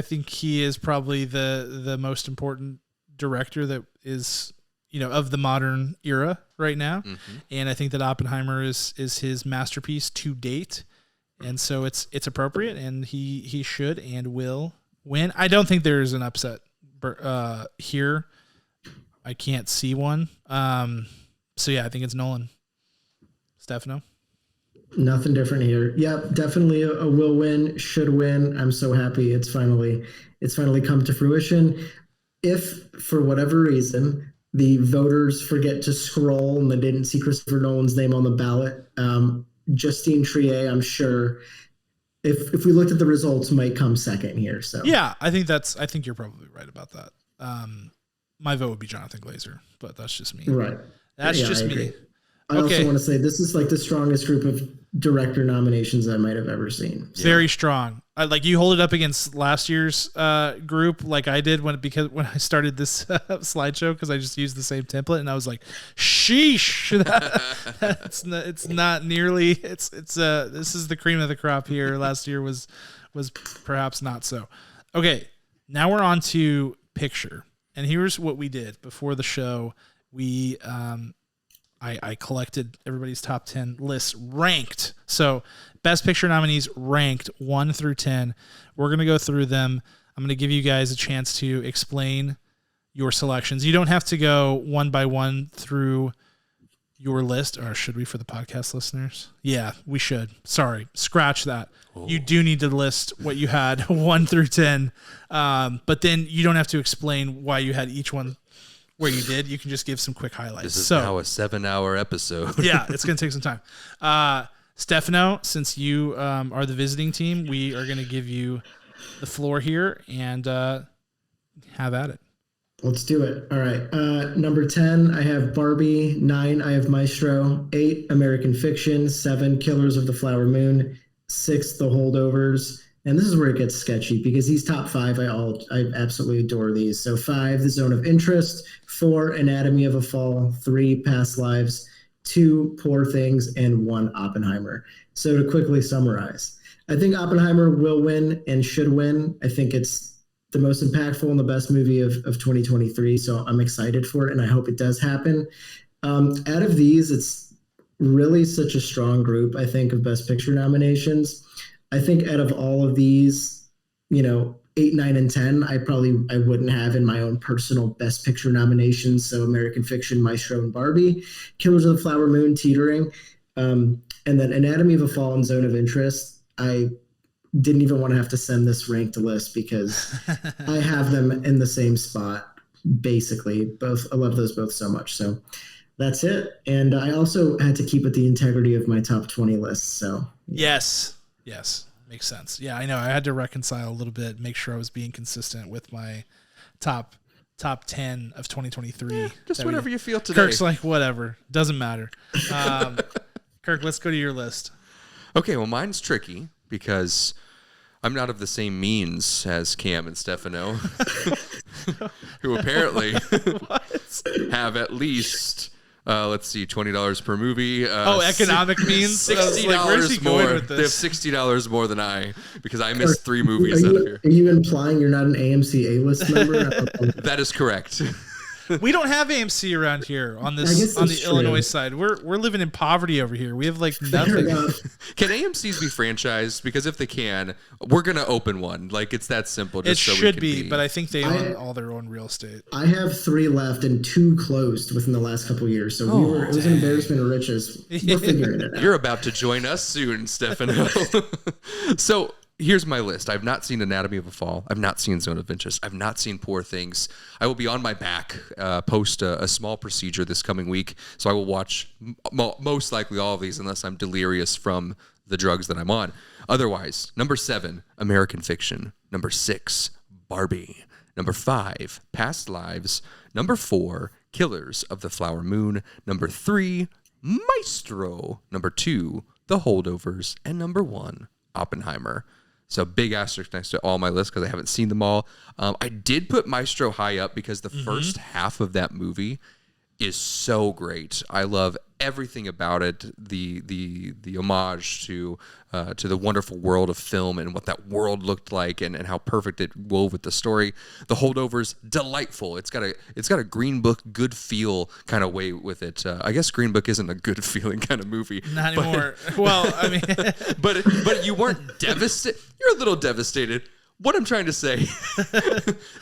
think he is probably the most important director that is, of the modern era right now. Mm-hmm. And I think that Oppenheimer is his masterpiece to date. And so it's appropriate, and he should and will win. I don't think there is an upset here. I can't see one. So yeah, I think it's Nolan. Stefano? Nothing different here. Yep, definitely a will win, should win. I'm so happy it's finally come to fruition. If for whatever reason the voters forget to scroll and they didn't see Christopher Nolan's name on the ballot, Justine Triet, I'm sure, if we looked at the results, might come second here. So yeah, I think you're probably right about that. My vote would be Jonathan Glazer, but that's just me. Right. That's just me. Agree. I also want to say this is like the strongest group of director nominations I might have ever seen. Very strong. Like you hold it up against last year's group, like I did when I started this slideshow, because I just used the same template, and I was like, "Sheesh!" It's not nearly. This is the cream of the crop here. Last year was perhaps not so. Okay, now we're on to picture, and here's what we did before the show. We I collected everybody's top 10 lists ranked. So best picture nominees ranked 1 through 10. We're going to go through them. I'm going to give you guys a chance to explain your selections. You don't have to go one by one through your list, or should we for the podcast listeners? Yeah, we should. Sorry, scratch that. Oh. You do need to list what you had 1 through 10. But then you don't have to explain why you had each one where you did. You can just give some quick highlights. This is now a 7-hour episode. Yeah, it's going to take some time. Stefano, since you are the visiting team, we are going to give you the floor here and have at it. Let's do it. All right. Number 10, I have Barbie. 9, I have Maestro. 8, American Fiction. 7, Killers of the Flower Moon. 6, The Holdovers. And this is where it gets sketchy because these top 5, I absolutely adore these. So 5, The Zone of Interest. 4, Anatomy of a Fall. 3, Past Lives. 2, Poor Things. And 1, Oppenheimer. So to quickly summarize, I think Oppenheimer will win and should win. I think it's the most impactful and the best movie of 2023. So I'm excited for it, and I hope it does happen. Out of these, it's really such a strong group, I think, of Best Picture nominations. I think out of all of these, 8, 9, and 10, I wouldn't have in my own personal Best Picture nominations. So American Fiction, Maestro, and Barbie. Killers of the Flower Moon, teetering. And then Anatomy of a Fall and Zone of Interest. I didn't even want to have to send this ranked list because I have them in the same spot, basically. Both, I love those both so much. So that's it. And I also had to keep with the integrity of my top 20 list. So Yes. Makes sense. Yeah, I know. I had to reconcile a little bit, make sure I was being consistent with my top 10 of 2023. Just whatever you feel today. Kirk's like, whatever. Doesn't matter. Kirk, let's go to your list. Okay, well, mine's tricky because I'm not of the same means as Cam and Stefano, who apparently have at least, $20 per movie. Economic means? $60 more. Going with this? They have $60 more than I, because I missed 3 movies out of here. Are you implying you're not an AMC A-list member? That is correct. We don't have AMC around here on the Illinois side. We're living in poverty over here. We have like nothing. Can AMCs be franchised? Because if they can, we're gonna open one. Like, it's that simple. It should be, but I think they own all their own real estate. I have 3 left and 2 closed within the last couple of years. So it was an embarrassment of riches. We're figuring it out. You're about to join us soon, Stefano. So here's my list. I've not seen Anatomy of a Fall. I've not seen Zone of Interest. I've not seen Poor Things. I will be on my back post a small procedure this coming week. So I will watch most likely all of these unless I'm delirious from the drugs that I'm on. Otherwise, number 7, American Fiction. Number 6, Barbie. Number 5, Past Lives. Number 4, Killers of the Flower Moon. Number 3, Maestro. Number 2, The Holdovers. And number 1, Oppenheimer. So big asterisk next to all my lists because I haven't seen them all. I did put Maestro high up because the first half of that movie is so great. I love everything about it. The homage to the wonderful world of film and what that world looked like and how perfect it wove with the story. The Holdovers, delightful. It's got a Green Book good feel kind of way with it. I guess Green Book isn't a good feeling kind of movie. Not anymore. Well, I mean, but you weren't devastated. You're a little devastated. What I'm trying to say,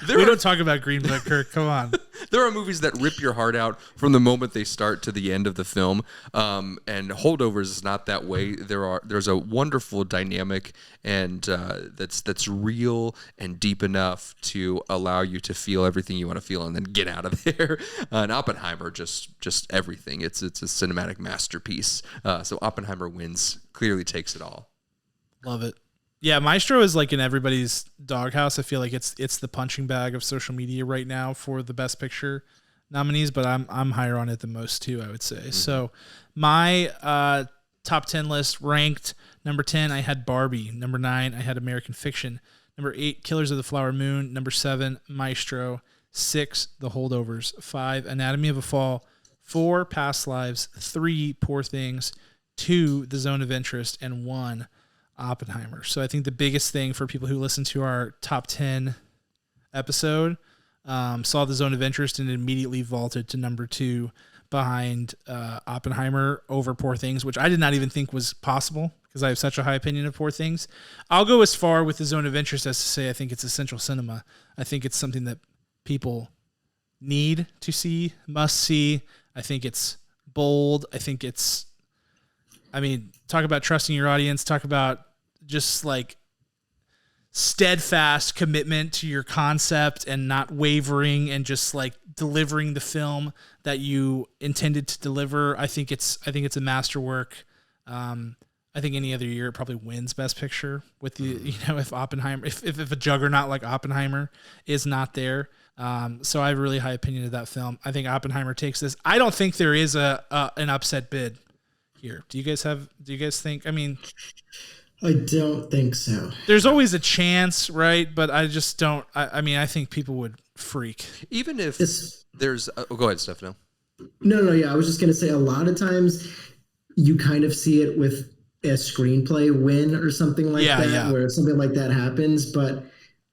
we don't talk about Green Book, Kirk. Come on. There are movies that rip your heart out from the moment they start to the end of the film, and Holdovers is not that way. There's a wonderful dynamic and that's real and deep enough to allow you to feel everything you want to feel and then get out of there. And Oppenheimer, just everything. It's a cinematic masterpiece. So Oppenheimer wins, clearly takes it all. Love it. Yeah, Maestro is like in everybody's doghouse. I feel like it's the punching bag of social media right now for the Best Picture nominees, but I'm higher on it than most too, I would say. Mm-hmm. So my top 10 list ranked number 10, I had Barbie. Number 9, I had American Fiction. Number 8, Killers of the Flower Moon. Number 7, Maestro. 6, The Holdovers. 5, Anatomy of a Fall. 4, Past Lives. 3, Poor Things. 2, The Zone of Interest. And 1, Oppenheimer. So I think the biggest thing for people who listen to our top 10 episode saw The Zone of Interest and immediately vaulted to number 2 behind Oppenheimer over Poor Things, which I did not even think was possible because I have such a high opinion of Poor Things. I'll go as far with The Zone of Interest as to say I think it's essential cinema. I think it's something that people need to see, must see. I think it's bold. I think it's, talk about trusting your audience, talk about just like steadfast commitment to your concept and not wavering and just like delivering the film that you intended to deliver. I think it's a masterwork. I think any other year it probably wins Best Picture with the, if Oppenheimer, if a juggernaut like Oppenheimer is not there. So I have a really high opinion of that film. I think Oppenheimer takes this. I don't think there is an upset bid here. Do you guys think, I don't think so. There's always a chance, right? But I just don't, I think people would freak. Even if there's, go ahead, Stefano. No, yeah. I was just going to say a lot of times you kind of see it with a screenplay win or something like that, where something like that happens. But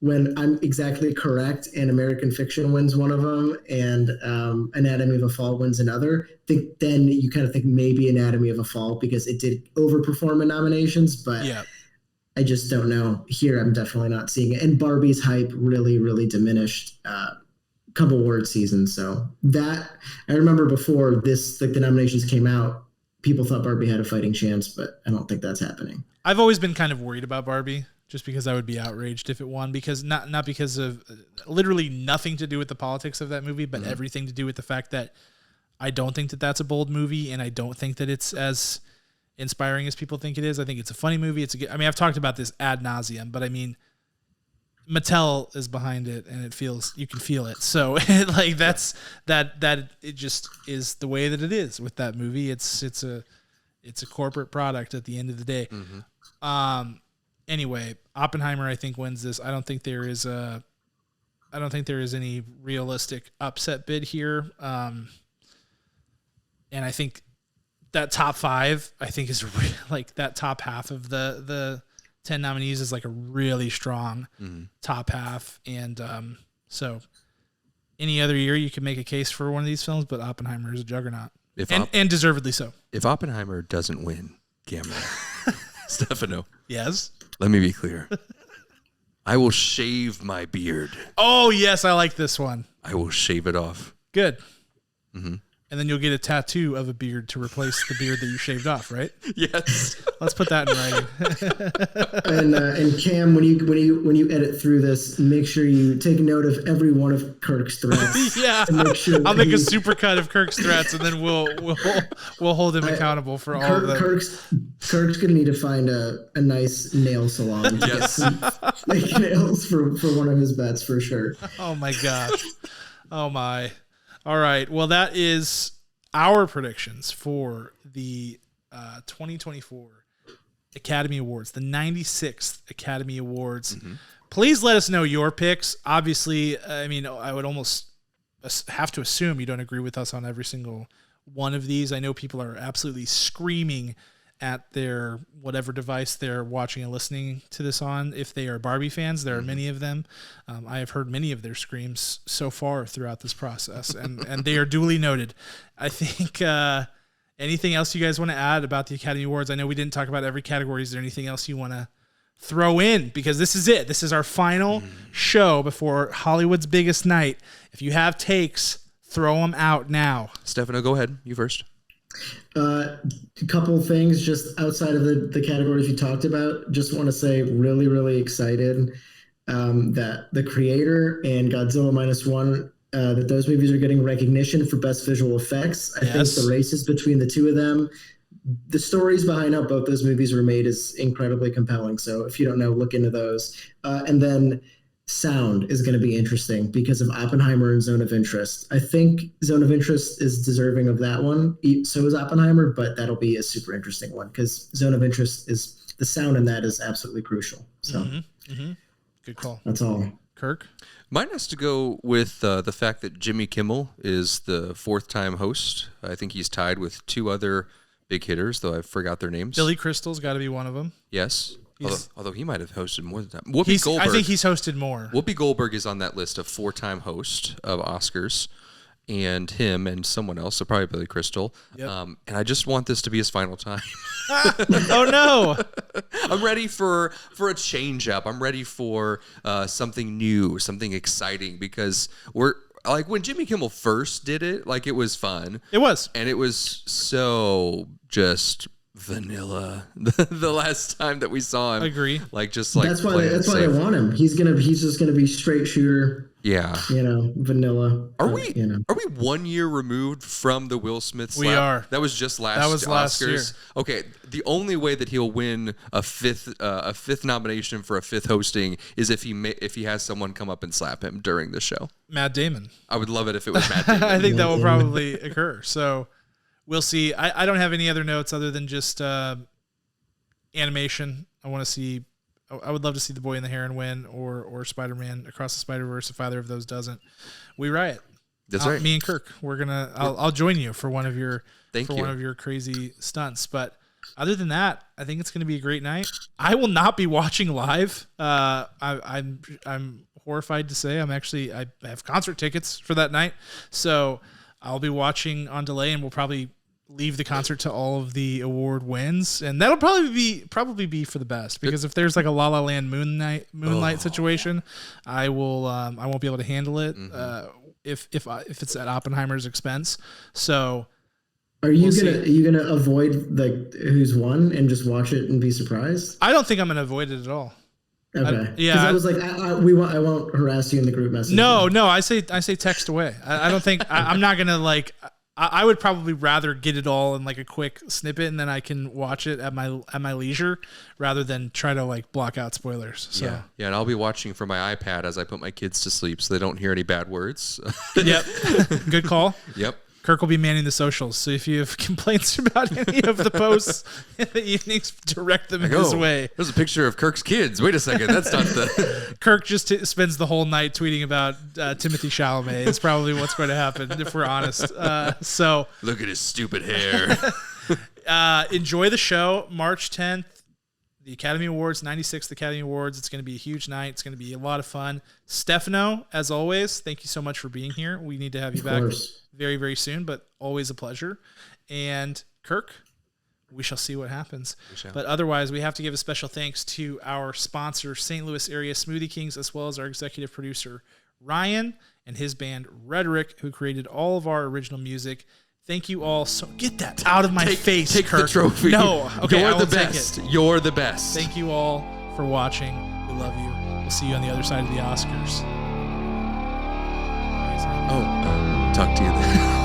when I'm exactly correct and American Fiction wins one of them and Anatomy of a Fall wins another, then you kind of think maybe Anatomy of a Fall because it did overperform in nominations, but I just don't know. Here, I'm definitely not seeing it. And Barbie's hype really, really diminished couple award seasons. So that, I remember before this, like the nominations came out, people thought Barbie had a fighting chance, but I don't think that's happening. I've always been kind of worried about Barbie. Just because I would be outraged if it won, because not because of literally nothing to do with the politics of that movie, but everything to do with the fact that I don't think that that's a bold movie, and I don't think that it's as inspiring as people think it is. I think it's a funny movie. I've talked about this ad nauseum, but Mattel is behind it, and you can feel it. So like that it just is the way that it is with that movie. It's a corporate product at the end of the day. Anyway, Oppenheimer, I think, wins this. I don't think there is any realistic upset bid here. And I think that top 5, I think is like that top half of the 10 nominees is like a really strong top half. And so any other year you can make a case for one of these films, but Oppenheimer is a juggernaut. And deservedly so. If Oppenheimer doesn't win, Cameron, Stefano. Yes? Let me be clear. I will shave my beard. Oh, yes, I like this one. I will shave it off. Good. Mm-hmm. And then you'll get a tattoo of a beard to replace the beard that you shaved off, right? Yes. Let's put that in writing. And Cam, when you edit through this, make sure you take note of every one of Kirk's threats. Yeah, I'll make a super cut of Kirk's threats, and then we'll hold him accountable for all of them. Kirk's gonna need to find a nice nail salon. Yes, make nails for one of his bets for sure. Oh my gosh. Oh my. All right. Well, that is our predictions for the 2024 Academy Awards, the 96th Academy Awards. Mm-hmm. Please let us know your picks. Obviously, I would almost have to assume you don't agree with us on every single one of these. I know people are absolutely screaming at their whatever device they're watching and listening to this on. If they are Barbie fans, there are many of them. I have heard many of their screams so far throughout this process, and they are duly noted. I think anything else you guys want to add about the Academy Awards? I know we didn't talk about every category. Is there anything else you want to throw in? Because this is it. This is our final show before Hollywood's biggest night. If you have takes, throw them out now. Stefano, go ahead. You first. A couple of things just outside of the categories you talked about. Just want to say really, really excited that The Creator and Godzilla -1, that those movies are getting recognition for best visual effects. I think the races between the two of them the stories behind how both those movies were made is incredibly compelling. So if you don't know, look into those. And then sound is going to be interesting because of Oppenheimer and Zone of Interest. I think Zone of Interest is deserving of that one. So is Oppenheimer, but that'll be a super interesting one because Zone of Interest is the sound in that is absolutely crucial. So Good call. That's all. Kirk? Mine has to go with the fact that Jimmy Kimmel is the fourth-time host. I think he's tied with two other big hitters, though I forgot their names. Billy Crystal's got to be one of them. Yes. Although he might have hosted more than that. Whoopi Goldberg. I think he's hosted more. Whoopi Goldberg is on that list of four-time host of Oscars, and him and someone else, so probably Billy Crystal. Yep. And I just want this to be his final time. Oh no! I'm ready for a change up. I'm ready for something new, something exciting, because we're like when Jimmy Kimmel first did it, like it was fun. It was, and it was so just vanilla. The last time that we saw him, I agree. Like just like that's why they want him. He's just gonna be straight shooter. Yeah, vanilla. Are we 1 year removed from the Will Smith slap? We are. That was just last last Oscars. year. Okay, the only way that he'll win a fifth nomination for a fifth hosting is if he has someone come up and slap him during the show. Matt Damon. I would love it if it was Matt Damon. I think that will probably occur. So we'll see. I don't have any other notes other than just animation. I would love to see The Boy and the Heron win or Spider-Man Across the Spider-Verse if either of those doesn't. We riot. That's right. Me and Kirk, I'll join you for one of your one of your crazy stunts. But other than that, I think it's going to be a great night. I will not be watching live. I'm horrified to say I have concert tickets for that night, so I'll be watching on delay, and we'll probably leave the concert to all of the award wins, and that'll probably be for the best, because if there's like a La La Land Moonlight situation, I won't be able to handle it if it's at Oppenheimer's expense. So are you gonna avoid like who's won and just watch it and be surprised? I don't think I'm gonna avoid it at all. Okay. I was like, I won't harass you in the group message. No. I say text away. I don't think I'm not gonna like. I would probably rather get it all in like a quick snippet, and then I can watch it at my leisure rather than try to like block out spoilers. So. Yeah, and I'll be watching from my iPad as I put my kids to sleep so they don't hear any bad words. Yep. Good call. Yep. Kirk will be manning the socials, so if you have complaints about any of the posts in the evenings, direct them his way. There's a picture of Kirk's kids. Wait a second, that's not the... Kirk just spends the whole night tweeting about Timothée Chalamet. Is probably what's going to happen, if we're honest. So look at his stupid hair. Enjoy the show, March 10th. The Academy Awards, 96th Academy Awards. It's going to be a huge night. It's going to be a lot of fun. Stefano, as always, thank you so much for being here. We need to have you back very, very soon, but always a pleasure. And Kirk, we shall see what happens. But otherwise, we have to give a special thanks to our sponsor, St. Louis Area Smoothie Kings, as well as our executive producer, Ryan, and his band, Rhetoric, who created all of our original music. Thank you all. So get that out of my face, take Kirk. The trophy. No. Okay, You're the best. You're the best. Thank you all for watching. We love you. We'll see you on the other side of the Oscars. Oh, talk to you then.